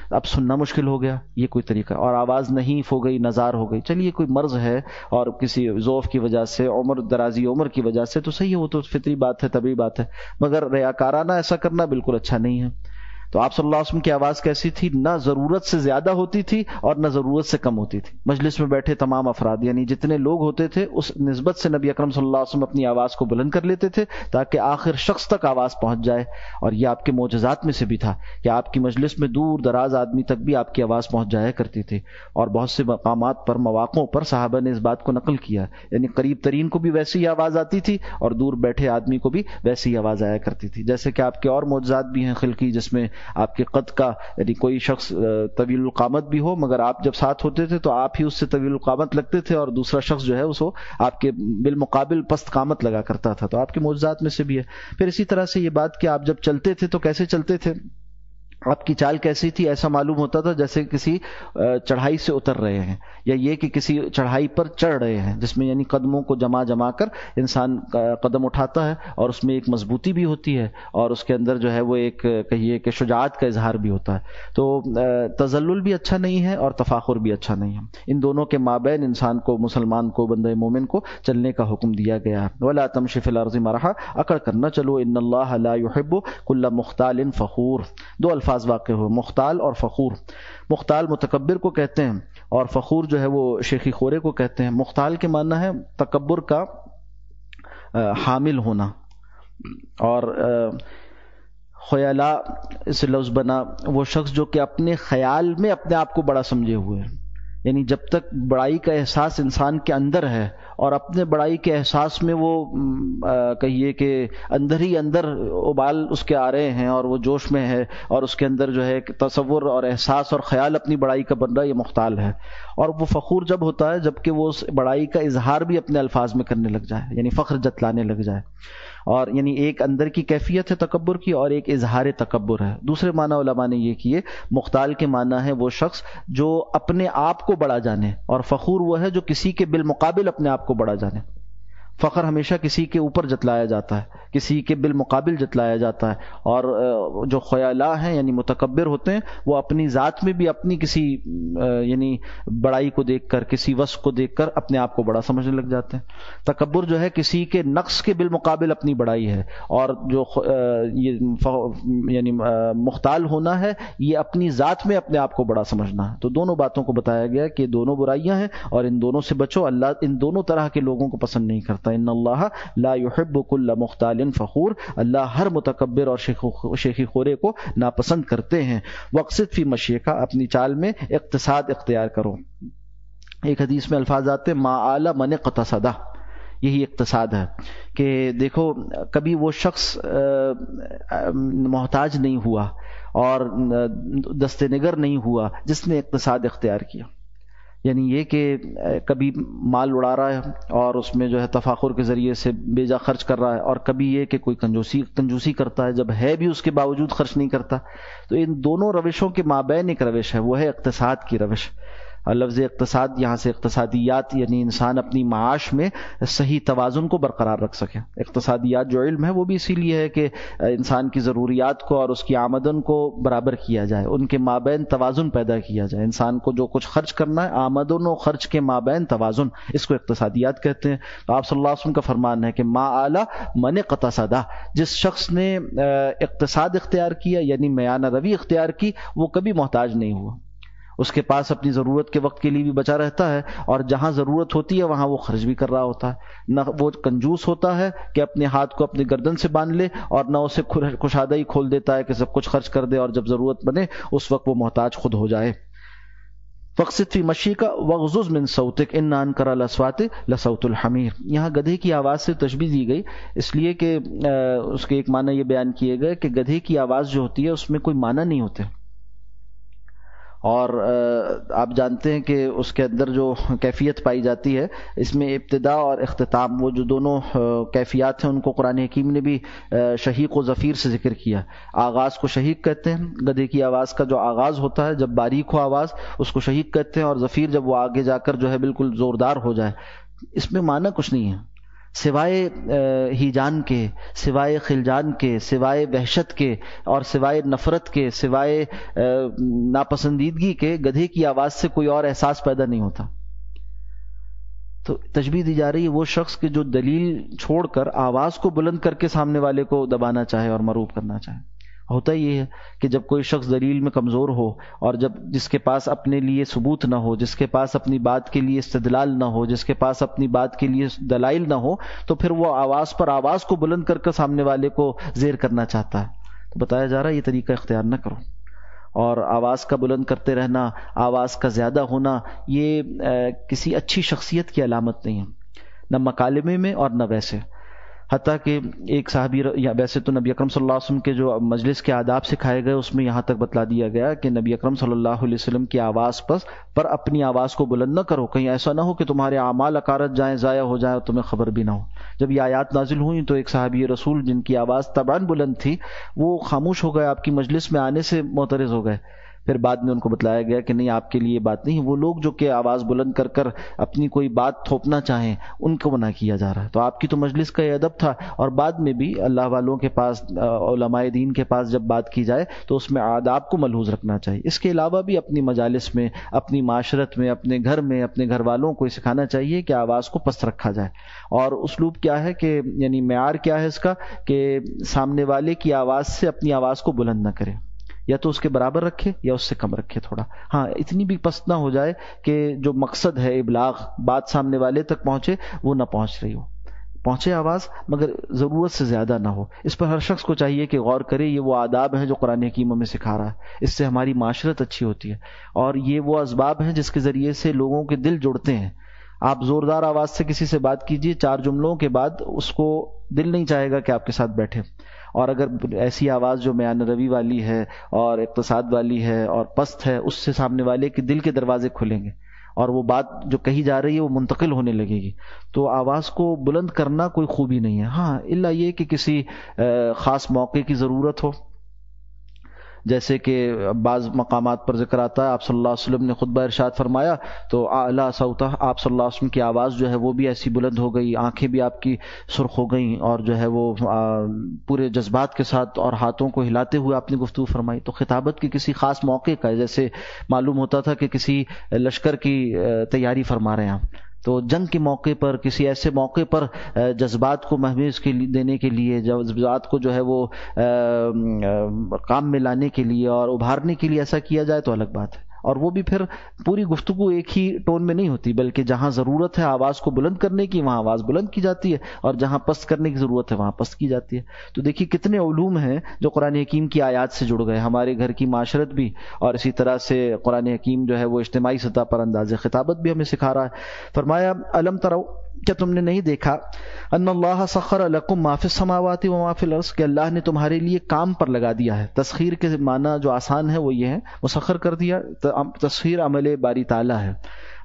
اب سننا مشکل ہو گیا، یہ کوئی طریقہ، اور آواز نحیف ہو گئی، نزار ہو گئی، چلیے کوئی مرض ہے اور کسی ضعف کی وجہ سے، درازی عمر کی وجہ سے تو صحیح ہے، وہ تو فطری بات ہے، طبیعی بات ہے، مگر ریاکارانہ ایسا کرنا بالکل اچھا نہیں ہے۔ تو آپ صلی اللہ علیہ وسلم کی آواز کیسی تھی؟ نہ ضرورت سے زیادہ ہوتی تھی اور نہ ضرورت سے کم ہوتی تھی. مجلس میں بیٹھے تمام افراد یعنی جتنے لوگ ہوتے تھے اس نسبت سے نبی اکرم صلی اللہ علیہ وسلم اپنی آواز کو بلند کر لیتے تھے تاکہ آخر شخص تک آواز پہنچ جائے. اور یہ آپ کے معجزات میں سے بھی تھا کہ آپ کی مجلس میں دور دراز آدمی تک بھی آپ کی آواز پہنچ جایا کرتی تھی. اور بہت سے مقامات پر مواقعوں پر صحابہ نے اس بات کو نقل کیا، یعنی قریب ترین کو بھی ویسی ہی آواز آتی تھی اور دور بیٹھے آدمی کو بھی ویسی ہی آواز آیا کرتی تھی. جیسے کہ آپ کے اور معجزات بھی ہیں خلقی، جس میں آپ کے قد کا یعنی کوئی شخص طویل القامت بھی ہو مگر آپ جب ساتھ ہوتے تھے تو آپ ہی اس سے طویل القامت لگتے تھے اور دوسرا شخص جو ہے اس کو آپ کے بالمقابل پست قامت لگا کرتا تھا. تو آپ کے معجزات میں سے بھی ہے. پھر اسی طرح سے یہ بات کہ آپ جب چلتے تھے تو کیسے چلتے تھے، آپ کی چال کیسی تھی؟ ایسا معلوم ہوتا تھا جیسے کسی چڑھائی سے اتر رہے ہیں یا یہ کہ کسی چڑھائی پر چڑھ رہے ہیں، جس میں یعنی قدموں کو جما کر انسان قدم اٹھاتا ہے اور اس میں ایک مضبوطی بھی ہوتی ہے اور اس کے اندر جو ہے وہ ایک کہیے کہ شجاعت کا اظہار بھی ہوتا ہے. تو تذلل بھی اچھا نہیں ہے اور تفاخر بھی اچھا نہیں ہے. ان دونوں کے مابین انسان کو، مسلمان کو، بندہ مومن کو چلنے کا حکم دیا گیا ہے. وَلَا تَمْشِ فِي الْأَرْضِ مَرَحًا، اکڑ کر نہ چلو، ان اللہ لا يحب كل مختال فخور. دو الفاظ واقع ہو، مختال اور فخور. مختال متکبر کو کہتے ہیں اور فخور جو ہے وہ شیخی خورے کو کہتے ہیں. مختال کے معنی ہے تکبر کا حامل ہونا، اور خیالا اس لفظ بنا وہ شخص جو کہ اپنے خیال میں اپنے آپ کو بڑا سمجھے ہوئے ہے. یعنی جب تک بڑائی کا احساس انسان کے اندر ہے اور اپنے بڑائی کے احساس میں وہ کہیے کہ اندر ہی اندر ابال اس کے آ رہے ہیں اور وہ جوش میں ہے اور اس کے اندر جو ہے تصور اور احساس اور خیال اپنی بڑائی کا بن رہا ہے، یہ مختال ہے. اور وہ فخور جب ہوتا ہے جب کہ وہ اس بڑائی کا اظہار بھی اپنے الفاظ میں کرنے لگ جائے، یعنی فخر جتلانے لگ جائے. اور یعنی ایک اندر کی کیفیت ہے تکبر کی اور ایک اظہار تکبر ہے. دوسرے معنی علماء نے یہ کیے، مختال کے معنی ہے وہ شخص جو اپنے آپ کو بڑا جانے، اور فخور وہ ہے جو کسی کے بالمقابل اپنے آپ کو بڑا جانے. فخر ہمیشہ کسی کے اوپر جتلایا جاتا ہے، کسی کے بالمقابل جتلایا جاتا ہے. اور جو خیالا ہیں یعنی متکبر ہوتے ہیں وہ اپنی ذات میں بھی اپنی کسی یعنی بڑائی کو دیکھ کر، کسی وصف کو دیکھ کر اپنے آپ کو بڑا سمجھنے لگ جاتے ہیں. تکبر جو ہے کسی کے نقص کے بالمقابل اپنی بڑائی ہے، اور جو یہ یعنی مختال ہونا ہے یہ اپنی ذات میں اپنے آپ کو بڑا سمجھنا ہے. تو دونوں باتوں کو بتایا گیا کہ دونوں برائیاں ہیں اور ان دونوں سے بچو. اللہ ان دونوں طرح کے لوگوں کو پسند نہیں کرتا. ان اللہ لا يحب كل مختال فخور، اللہ ہر متکبر اور شیخی خورے کو ناپسند کرتے ہیں. وقصد فی مشیک، اپنی چال میں اقتصاد اختیار کرو. ایک حدیث میں الفاظ آتے ما آل من اقتصد، یہی اقتصاد ہے کہ دیکھو کبھی وہ شخص محتاج نہیں ہوا اور دست نگر نہیں ہوا جس نے اقتصاد اختیار کیا. یعنی یہ کہ کبھی مال اڑا رہا ہے اور اس میں جو ہے تفاخر کے ذریعے سے بیجا خرچ کر رہا ہے، اور کبھی یہ کہ کوئی کنجوسی کرتا ہے، جب ہے بھی اس کے باوجود خرچ نہیں کرتا. تو ان دونوں روشوں کے مابین ایک روش ہے، وہ ہے اقتصاد کی روش. لفظ اقتصاد یہاں سے اقتصادیات یعنی انسان اپنی معاش میں صحیح توازن کو برقرار رکھ سکے. اقتصادیات جو علم ہے وہ بھی اسی لیے ہے کہ انسان کی ضروریات کو اور اس کی آمدن کو برابر کیا جائے، ان کے مابین توازن پیدا کیا جائے. انسان کو جو کچھ خرچ کرنا ہے، آمدن و خرچ کے مابین توازن، اس کو اقتصادیات کہتے ہیں. تو آپ صلی اللہ علیہ وسلم کا فرمان ہے کہ ما اعلی من اقتصد، جس شخص نے اقتصاد اختیار کیا یعنی میانہ روی اختیار کی وہ کبھی محتاج نہیں ہوا. اس کے پاس اپنی ضرورت کے وقت کے لیے بھی بچا رہتا ہے اور جہاں ضرورت ہوتی ہے وہاں وہ خرچ بھی کر رہا ہوتا ہے. نہ وہ کنجوس ہوتا ہے کہ اپنے ہاتھ کو اپنے گردن سے باندھ لے، اور نہ اسے کشادہ ہی کھول دیتا ہے کہ سب کچھ خرچ کر دے اور جب ضرورت بنے اس وقت وہ محتاج خود ہو جائے. فقصد فی مشیک وغضض من صوتک ان انکر الاصوات لصوت الحمیر. یہاں گدھے کی آواز سے تشبیہ دی گئی اس لیے کہ اس کے ایک معنی یہ بیان کیے گئے کہ گدھے کی آواز جو ہوتی ہے اس میں کوئی معنی نہیں ہوتے، اور آپ جانتے ہیں کہ اس کے اندر جو کیفیت پائی جاتی ہے اس میں ابتدا اور اختتام، وہ جو دونوں کیفیات ہیں ان کو قرآن حکیم نے بھی شہیق و ظفیر سے ذکر کیا. آغاز کو شہیق کہتے ہیں، گدھے کی آواز کا جو آغاز ہوتا ہے جب باریک ہو آواز اس کو شہیق کہتے ہیں، اور ظفیر جب وہ آگے جا کر جو ہے بالکل زوردار ہو جائے. اس میں معنی کچھ نہیں ہے سوائے ہیجان کے، سوائے خلجان کے، سوائے وحشت کے اور سوائے نفرت کے، سوائے ناپسندیدگی کے گدھے کی آواز سے کوئی اور احساس پیدا نہیں ہوتا. تو تشبیہ دی جا رہی ہے وہ شخص کہ جو دلیل چھوڑ کر آواز کو بلند کر کے سامنے والے کو دبانا چاہے اور مروب کرنا چاہے. ہوتا یہ ہے کہ جب کوئی شخص دلیل میں کمزور ہو اور جب جس کے پاس اپنے لیے ثبوت نہ ہو، جس کے پاس اپنی بات کے لیے استدلال نہ ہو، جس کے پاس اپنی بات کے لیے دلائل نہ ہو، تو پھر وہ آواز پر آواز کو بلند کر کے سامنے والے کو زیر کرنا چاہتا ہے. تو بتایا جا رہا ہے یہ طریقہ اختیار نہ کرو. اور آواز کا بلند کرتے رہنا، آواز کا زیادہ ہونا، یہ کسی اچھی شخصیت کی علامت نہیں ہے، نہ مکالمے میں اور نہ ویسے. حتیٰ کہ ایک صحابی، یا ویسے تو نبی اکرم صلی اللہ علیہ وسلم کے جو مجلس کے آداب سکھائے گئے اس میں یہاں تک بتلا دیا گیا کہ نبی اکرم صلی اللہ علیہ وسلم کی آواز پر اپنی آواز کو بلند نہ کرو، کہیں ایسا نہ ہو کہ تمہارے اعمال اکارت جائیں، ضائع ہو جائیں اور تمہیں خبر بھی نہ ہو. جب یہ آیات نازل ہوئیں تو ایک صحابی رسول جن کی آواز طبعاً بلند تھی وہ خاموش ہو گئے، آپ کی مجلس میں آنے سے معترض ہو گئے. پھر بعد میں ان کو بتلایا گیا کہ نہیں، آپ کے لیے بات نہیں، وہ لوگ جو کہ آواز بلند کر کر اپنی کوئی بات تھوپنا چاہیں ان کو منع کیا جا رہا ہے. تو آپ کی تو مجلس کا یہ ادب تھا. اور بعد میں بھی اللہ والوں کے پاس، علماء دین کے پاس جب بات کی جائے تو اس میں آداب کو ملحوظ رکھنا چاہیے. اس کے علاوہ بھی اپنی مجالس میں، اپنی معاشرت میں، اپنے گھر میں، اپنے گھر والوں کو سکھانا چاہیے کہ آواز کو پست رکھا جائے. اور اسلوب کیا ہے کہ یعنی معیار کیا ہے اس کا، کہ سامنے والے کی آواز سے اپنی آواز کو بلند نہ کرے، یا تو اس کے برابر رکھے یا اس سے کم رکھے تھوڑا. ہاں اتنی بھی پست نہ ہو جائے کہ جو مقصد ہے ابلاغ، بات سامنے والے تک پہنچے، وہ نہ پہنچ رہی ہو. پہنچے آواز مگر ضرورت سے زیادہ نہ ہو. اس پر ہر شخص کو چاہیے کہ غور کرے. یہ وہ آداب ہیں جو قرآن حکیم میں سکھا رہا ہے، اس سے ہماری معاشرت اچھی ہوتی ہے. اور یہ وہ اسباب ہیں جس کے ذریعے سے لوگوں کے دل جڑتے ہیں. آپ زوردار آواز سے کسی سے بات کیجئے، 4 جملوں کے بعد اس کو دل نہیں چاہے گا کہ آپ کے ساتھ بیٹھے. اور اگر ایسی آواز جو میان روی والی ہے اور اقتصاد والی ہے اور پست ہے، اس سے سامنے والے کے دل کے دروازے کھلیں گے اور وہ بات جو کہی جا رہی ہے وہ منتقل ہونے لگے گی. تو آواز کو بلند کرنا کوئی خوبی نہیں ہے. ہاں الا یہ کہ کسی خاص موقع کی ضرورت ہو، جیسے کہ بعض مقامات پر ذکر آتا ہے آپ صلی اللہ علیہ وسلم نے خطبہ ارشاد فرمایا تو اعلیٰ صوتہ، آپ صلی اللہ علیہ وسلم کی آواز جو ہے وہ بھی ایسی بلند ہو گئی، آنکھیں بھی آپ کی سرخ ہو گئیں، اور جو ہے وہ پورے جذبات کے ساتھ اور ہاتھوں کو ہلاتے ہوئے آپ نے گفتگو فرمائی. تو خطابت کی کسی خاص موقع کا ہے، جیسے معلوم ہوتا تھا کہ کسی لشکر کی تیاری فرما رہے ہیں آپ، تو جنگ کے موقع پر، کسی ایسے موقع پر جذبات کو مہمیز دینے کے لیے، جذبات کو جو ہے وہ کام میں لانے کے لیے اور ابھارنے کے لیے ایسا کیا جائے تو الگ بات ہے. اور وہ بھی پھر پوری گفتگو ایک ہی ٹون میں نہیں ہوتی، بلکہ جہاں ضرورت ہے آواز کو بلند کرنے کی وہاں آواز بلند کی جاتی ہے، اور جہاں پست کرنے کی ضرورت ہے وہاں پست کی جاتی ہے. تو دیکھیے کتنے علوم ہیں جو قرآن حکیم کی آیات سے جڑ گئے. ہمارے گھر کی معاشرت بھی، اور اسی طرح سے قرآن حکیم جو ہے وہ اجتماعی سطح پر انداز خطابت بھی ہمیں سکھا رہا ہے. فرمایا الم ترو، کیا تم نے نہیں دیکھا، ان اللہ سخر لکم ما فی السماوات و ما فی الارض، کہ اللہ نے تمہارے لیے کام پر لگا دیا ہے. تسخیر کے معنی جو آسان ہے وہ یہ ہے، مسخر کر دیا. تسخیر عمل باری تعالیٰ ہے،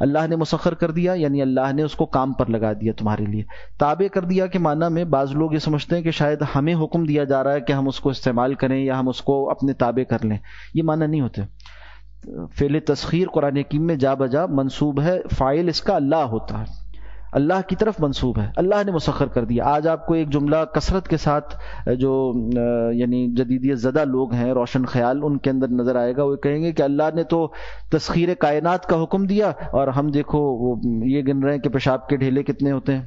اللہ نے مسخر کر دیا یعنی اللہ نے اس کو کام پر لگا دیا تمہارے لیے. تابع کر دیا کے معنی میں بعض لوگ یہ سمجھتے ہیں کہ شاید ہمیں حکم دیا جا رہا ہے کہ ہم اس کو استعمال کریں یا ہم اس کو اپنے تابع کر لیں. یہ معنی نہیں ہوتے. فعل تسخیر قرآن حکیم میں جا بجا منصوب ہے، فاعل اس کا اللہ ہوتا ہے، اللہ کی طرف منسوب ہے، اللہ نے مسخر کر دیا. آج آپ کو ایک جملہ کثرت کے ساتھ جو یعنی جدیدیت زدہ لوگ ہیں، روشن خیال، ان کے اندر نظر آئے گا. وہ کہیں گے کہ اللہ نے تو تسخیر کائنات کا حکم دیا اور ہم دیکھو وہ یہ گن رہے ہیں کہ پیشاب کے ڈھیلے کتنے ہوتے ہیں،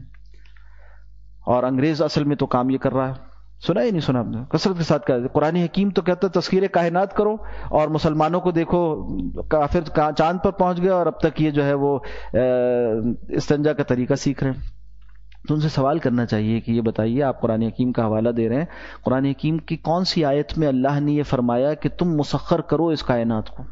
اور انگریز اصل میں تو کام یہ کر رہا ہے. سنا ہی نہیں سنا آپ نے؟ کثرت کے ساتھ کہا قرآن حکیم تو کہتا ہے تسخیر کائنات کرو، اور مسلمانوں کو دیکھو کافر چاند پر پہنچ گیا اور اب تک یہ جو ہے وہ استنجا کا طریقہ سیکھ رہے ہیں. تو ان سے سوال کرنا چاہیے کہ یہ بتائیے، آپ قرآن حکیم کا حوالہ دے رہے ہیں، قرآن حکیم کی کون سی آیت میں اللہ نے یہ فرمایا کہ تم مسخر کرو اس کائنات کو؟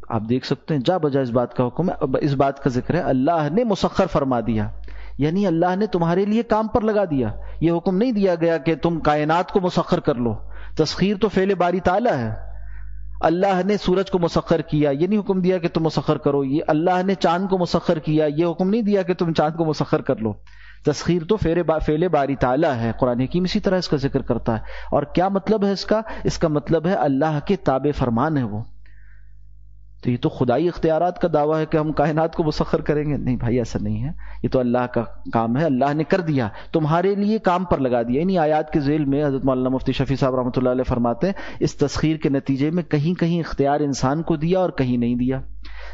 آپ دیکھ سکتے ہیں جا بجا اس بات کا حکم ہے، اس بات کا ذکر ہے اللہ نے مسخر فرما دیا، یعنی اللہ نے تمہارے لیے کام پر لگا دیا. یہ حکم نہیں دیا گیا کہ تم کائنات کو مسخر کر لو. تسخیر تو فعل باری تعالیٰ ہے. اللہ نے سورج کو مسخر کیا، یہ نہیں حکم دیا کہ تم مسخر کرو. یہ اللہ نے چاند کو مسخر کیا، یہ حکم نہیں دیا کہ تم چاند کو مسخر کر لو. تسخیر تو فعل باری تعالیٰ ہے. قرآن حکیم اسی طرح اس کا ذکر کرتا ہے. اور کیا مطلب ہے اس کا؟ اس کا مطلب ہے اللہ کے تابع فرمان ہے وہ. تو یہ تو خدائی اختیارات کا دعویٰ ہے کہ ہم کائنات کو مسخر کریں گے. نہیں بھائی، ایسا نہیں ہے. یہ تو اللہ کا کام ہے، اللہ نے کر دیا، تمہارے لیے کام پر لگا دیا. انہی آیات کے ذیل میں حضرت مولانا مفتی شفیع صاحب رحمۃ اللہ علیہ فرماتے ہیں اس تسخیر کے نتیجے میں کہیں کہیں اختیار انسان کو دیا اور کہیں نہیں دیا.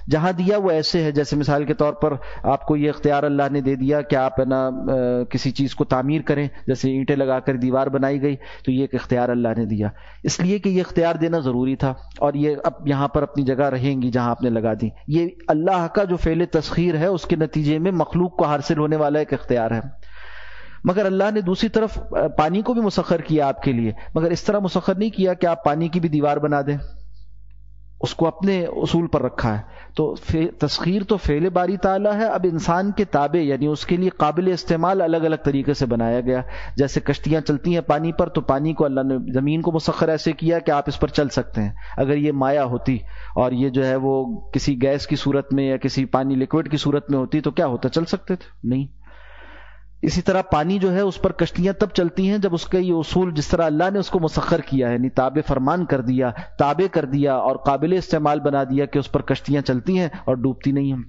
جہاں دیا وہ ایسے ہے جیسے مثال کے طور پر آپ کو یہ اختیار اللہ نے دے دیا کہ آپ نا کسی چیز کو تعمیر کریں، جیسے اینٹیں لگا کر دیوار بنائی گئی، تو یہ ایک اختیار اللہ نے دیا، اس لیے کہ یہ اختیار دینا ضروری تھا، اور یہ اب یہاں پر اپنی جگہ رہیں گی جہاں آپ نے لگا دی۔ یہ اللہ کا جو فعل تسخیر ہے اس کے نتیجے میں مخلوق کو حاصل ہونے والا ایک اختیار ہے۔ مگر اللہ نے دوسری طرف پانی کو بھی مسخر کیا آپ کے لیے، مگر اس طرح مسخر نہیں کیا کہ آپ پانی کی بھی دیوار بنا دیں، اس کو اپنے اصول پر رکھا ہے۔ تو تسخیر تو فعل باری تعالیٰ ہے، اب انسان کے تابع یعنی اس کے لیے قابل استعمال الگ الگ طریقے سے بنایا گیا۔ جیسے کشتیاں چلتی ہیں پانی پر، تو پانی کو اللہ نے زمین کو مسخر ایسے کیا کہ آپ اس پر چل سکتے ہیں۔ اگر یہ مایا ہوتی اور یہ جو ہے وہ کسی گیس کی صورت میں یا کسی پانی لیکوڈ کی صورت میں ہوتی تو کیا ہوتا، چل سکتے تھے؟ نہیں۔ اسی طرح پانی جو ہے اس پر کشتیاں تب چلتی ہیں جب اس کا یہ اصول جس طرح اللہ نے اس کو مسخر کیا ہے، یعنی تابع فرمان کر دیا، تابع کر دیا اور قابل استعمال بنا دیا کہ اس پر کشتیاں چلتی ہیں اور ڈوبتی نہیں ہیں۔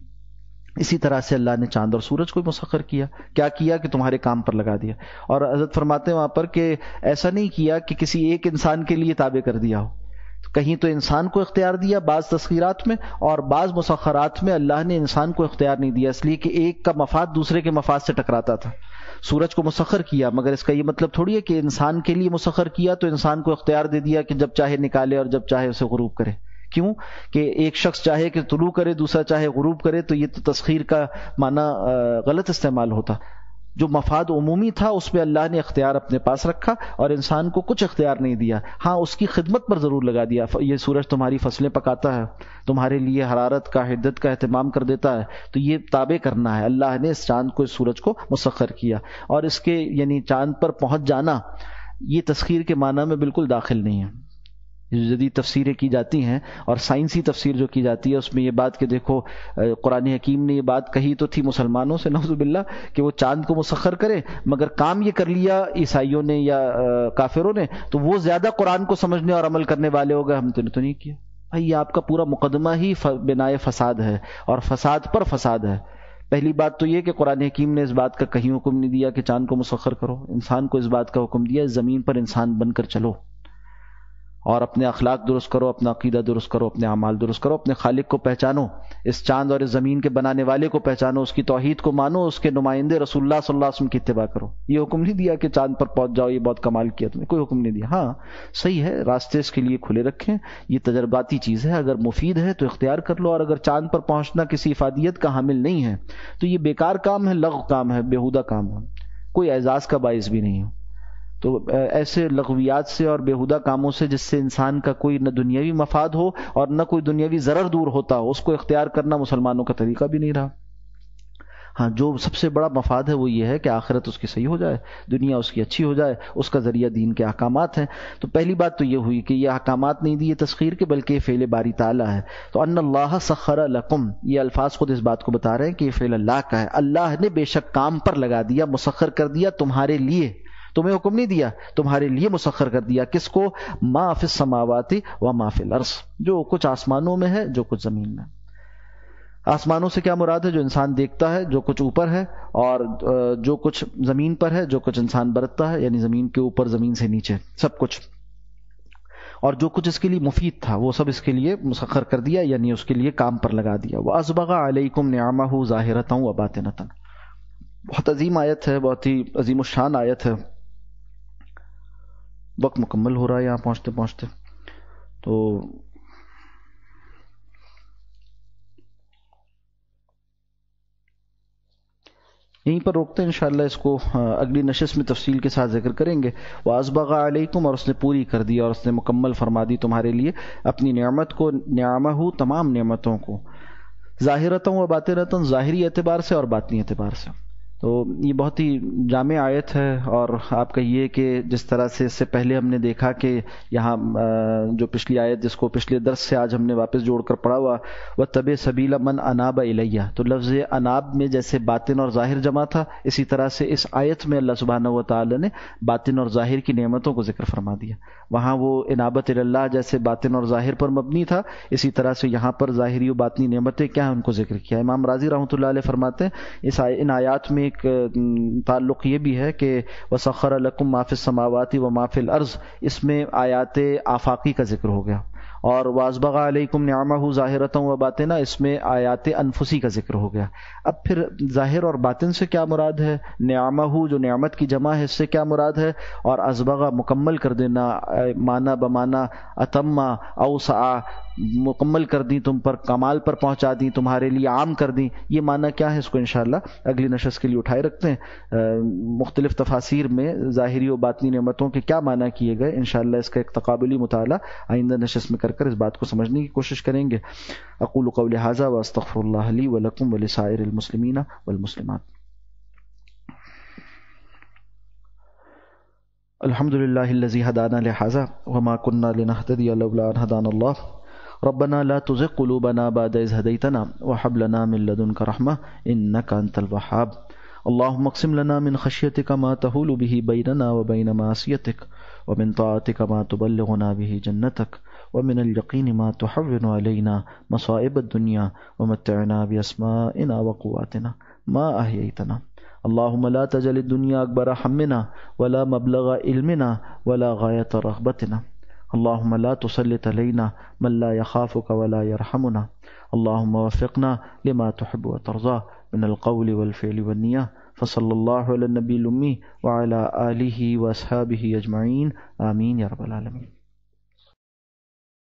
اسی طرح سے اللہ نے چاند اور سورج کو مسخر کیا، کیا کیا کہ تمہارے کام پر لگا دیا۔ اور حضرت فرماتے ہیں وہاں پر کہ ایسا نہیں کیا کہ کسی ایک انسان کے لیے تابع کر دیا ہو، کہیں تو انسان کو اختیار دیا بعض تسخیرات میں، اور بعض مسخرات میں اللہ نے انسان کو اختیار نہیں دیا، اس لیے کہ ایک کا مفاد دوسرے کے مفاد سے ٹکراتا تھا۔ سورج کو مسخر کیا، مگر اس کا یہ مطلب تھوڑی ہے کہ انسان کے لیے مسخر کیا تو انسان کو اختیار دے دیا کہ جب چاہے نکالے اور جب چاہے اسے غروب کرے۔ کیوں کہ ایک شخص چاہے کہ طلوع کرے، دوسرا چاہے غروب کرے، تو یہ تو تسخیر کا معنی غلط استعمال ہوتا۔ جو مفاد عمومی تھا اس پہ اللہ نے اختیار اپنے پاس رکھا اور انسان کو کچھ اختیار نہیں دیا، ہاں اس کی خدمت پر ضرور لگا دیا۔ یہ سورج تمہاری فصلیں پکاتا ہے، تمہارے لیے حرارت کا حدت کا اہتمام کر دیتا ہے، تو یہ تابع کرنا ہے۔ اللہ نے اس چاند کو، اس سورج کو مسخر کیا، اور اس کے یعنی چاند پر پہنچ جانا یہ تسخیر کے معنی میں بالکل داخل نہیں ہے۔ جدید تفسیریں کی جاتی ہیں اور سائنسی تفسیر جو کی جاتی ہے اس میں یہ بات کہ دیکھو قرآن حکیم نے یہ بات کہی تو تھی مسلمانوں سے نعوذ باللہ کہ وہ چاند کو مسخر کرے، مگر کام یہ کر لیا عیسائیوں نے یا کافروں نے، تو وہ زیادہ قرآن کو سمجھنے اور عمل کرنے والے ہو گئے، ہم نے تو نہیں کیا۔ بھائی یہ آپ کا پورا مقدمہ ہی بنائے فساد ہے، اور فساد پر فساد ہے۔ پہلی بات تو یہ کہ قرآن حکیم نے اس بات کا کہیں حکم نہیں دیا کہ چاند کو مسخر کرو، انسان کو اس بات کا حکم دیا زمین پر انسان بن کر چلو اور اپنے اخلاق درست کرو، اپنا عقیدہ درست کرو، اپنے اعمال درست کرو، اپنے خالق کو پہچانو، اس چاند اور اس زمین کے بنانے والے کو پہچانو، اس کی توحید کو مانو، اس کے نمائندے رسول اللہ صلی اللہ علیہ وسلم کی اتباع کرو۔ یہ حکم نہیں دیا کہ چاند پر پہنچ جاؤ، یہ بہت کمال کیا تم نے، کوئی حکم نہیں دیا۔ ہاں صحیح ہے، راستے اس کے لیے کھلے رکھیں، یہ تجرباتی چیز ہے، اگر مفید ہے تو اختیار کر لو، اور اگر چاند پر پہنچنا کسی افادیت کا حامل نہیں ہے تو یہ بیکار کام ہے، لغو کام ہے، بیہودہ کام ہے، کوئی اعزاز کا باعث بھی نہیں ہے۔ تو ایسے لغویات سے اور بیہودہ کاموں سے جس سے انسان کا کوئی نہ دنیاوی مفاد ہو اور نہ کوئی دنیاوی ضرر دور ہوتا ہو، اس کو اختیار کرنا مسلمانوں کا طریقہ بھی نہیں رہا۔ ہاں جو سب سے بڑا مفاد ہے وہ یہ ہے کہ آخرت اس کی صحیح ہو جائے، دنیا اس کی اچھی ہو جائے، اس کا ذریعہ دین کے احکامات ہیں۔ تو پہلی بات تو یہ ہوئی کہ یہ احکامات نہیں دیے تسخیر کے، بلکہ یہ فعل باری تعالیٰ ہے۔ تو ان اللہ سخر لکم، یہ الفاظ خود اس بات کو بتا رہے ہیں کہ یہ فعل اللہ کا ہے، اللہ نے بے شک کام پر لگا دیا، مسخر کر دیا تمہارے لیے، تمہیں حکم نہیں دیا، تمہارے لیے مسخر کر دیا۔ کس کو؟ ما فی السماوات و ما فی الارض، جو کچھ آسمانوں میں ہے، جو کچھ زمین میں۔ آسمانوں سے کیا مراد ہے؟ جو انسان دیکھتا ہے، جو کچھ اوپر ہے، اور جو کچھ زمین پر ہے، جو کچھ انسان برتتا ہے، یعنی زمین کے اوپر، زمین سے نیچے، سب کچھ، اور جو کچھ اس کے لیے مفید تھا وہ سب اس کے لیے مسخر کر دیا، یعنی اس کے لیے کام پر لگا دیا۔ وَأَسْبَغَ عَلَيْكُمْ نِعَمَهُ ظَاهِرَةً وَبَاطِنَةً، بہت عظیم آیت ہے، بہت ہی عظیم الشان آیت ہے۔ وقت مکمل ہو رہا ہے یہاں پہنچتے پہنچتے، تو یہیں پر روکتے ہیں انشاءاللہ، اس کو اگلی نشست میں تفصیل کے ساتھ ذکر کریں گے۔ وَأَسْبَغَ عَلَيْكُمْ، اور اس نے پوری کر دی اور اس نے مکمل فرما دی تمہارے لیے اپنی نعمت کو، نعمہ تمام نعمتوں کو، ظاہرۃ و باطنۃ، ظاہری اعتبار سے اور باطنی اعتبار سے۔ تو یہ بہت ہی جامع آیت ہے، اور آپ کہیے کہ جس طرح سے اس سے پہلے ہم نے دیکھا کہ یہاں جو پچھلی آیت جس کو پچھلے درس سے آج ہم نے واپس جوڑ کر پڑھا ہوا، وَاتَّبِعْ سَبِيلَ مَنْ أَنَابَ إِلَيَّ، تو لفظ اناب میں جیسے باطن اور ظاہر جمع تھا، اسی طرح سے اس آیت میں اللہ سبحانہ و تعالی نے باطن اور ظاہر کی نعمتوں کو ذکر فرما دیا۔ وہاں وہ انابت اللہ جیسے باطن اور ظاہر پر مبنی تھا، اسی طرح سے یہاں پر ظاہری و باطنی نعمتیں کیا ہیں ان کو ذکر کیا۔ امام رازی رحمۃ اللہ علیہ فرماتے ہیں ان آیات میں ایک تعلق یہ بھی ہے کہ وَسَخَّرَ لَكُم مَّا فِي السَّمَاوَاتِ وَمَا فِي الْأَرْضِ، اس میں آیات آفاقی کا ذکر ہو گیا، اور وَأَسْبَغَ عَلَيْكُمْ نِعَمَهُ ظَاهِرَةً وَبَاطِنًا، اس میں آیات انفسی کا ذکر ہو گیا۔ اب پھر ظاہر اور باطن سے کیا مراد ہے؟ نعمہ جو نعمت کی جمع ہے، اس سے کیا مراد ہے؟ اور اسبغ مکمل کر دینا، معنی بمعنی اتم اوسع، مکمل کر دی تم پر، کمال پر پہنچا دی، تمہارے لیے عام کر دی، یہ معنی کیا ہے؟ اس کو انشاءاللہ اگلی نشست کے لیے اٹھائے رکھتے ہیں۔ مختلف تفاسیر میں ظاہری و باطنی نعمتوں کے کیا معنی کیے گئے، انشاءاللہ اس کا ایک تقابلی مطالعہ آئندہ نشست میں کر اس بات کو سمجھنے کی کوشش کریں گے۔ اقول قولی ھذا واستغفر اللہ لی ولکم ولسائر المسلمین والمسلمات۔ الحمد للہ الذی ہدانا لہذا وما كنا لنہتدی لولا ان ہدانا اللہ ربنا لا تزغ قلوبنا بعد إذ هديتنا وهب لنا من لدنك رحمة إنك أنت الوهاب اللهم اقسم لنا من خشيتك ما تحول به بيننا وبين معصيتك ومن طاعتك ما تبلغنا به جنتك ومن اليقين ما تحول علينا مصائب الدنيا ومتعنا بأسمائنا وقواتنا ما أحييتنا اللهم لا تجعل الدنيا أكبر همنا ولا مبلغ علمنا ولا غاية رغبتنا اللهم لا تسلط علينا من لا يخافك ولا يرحمنا اللهم وفقنا لما تحب وترضى من القول والفعل والنية فصلى الله على النبي الأمي وعلى آله وأصحابه أجمعين آمين يا رب العالمين۔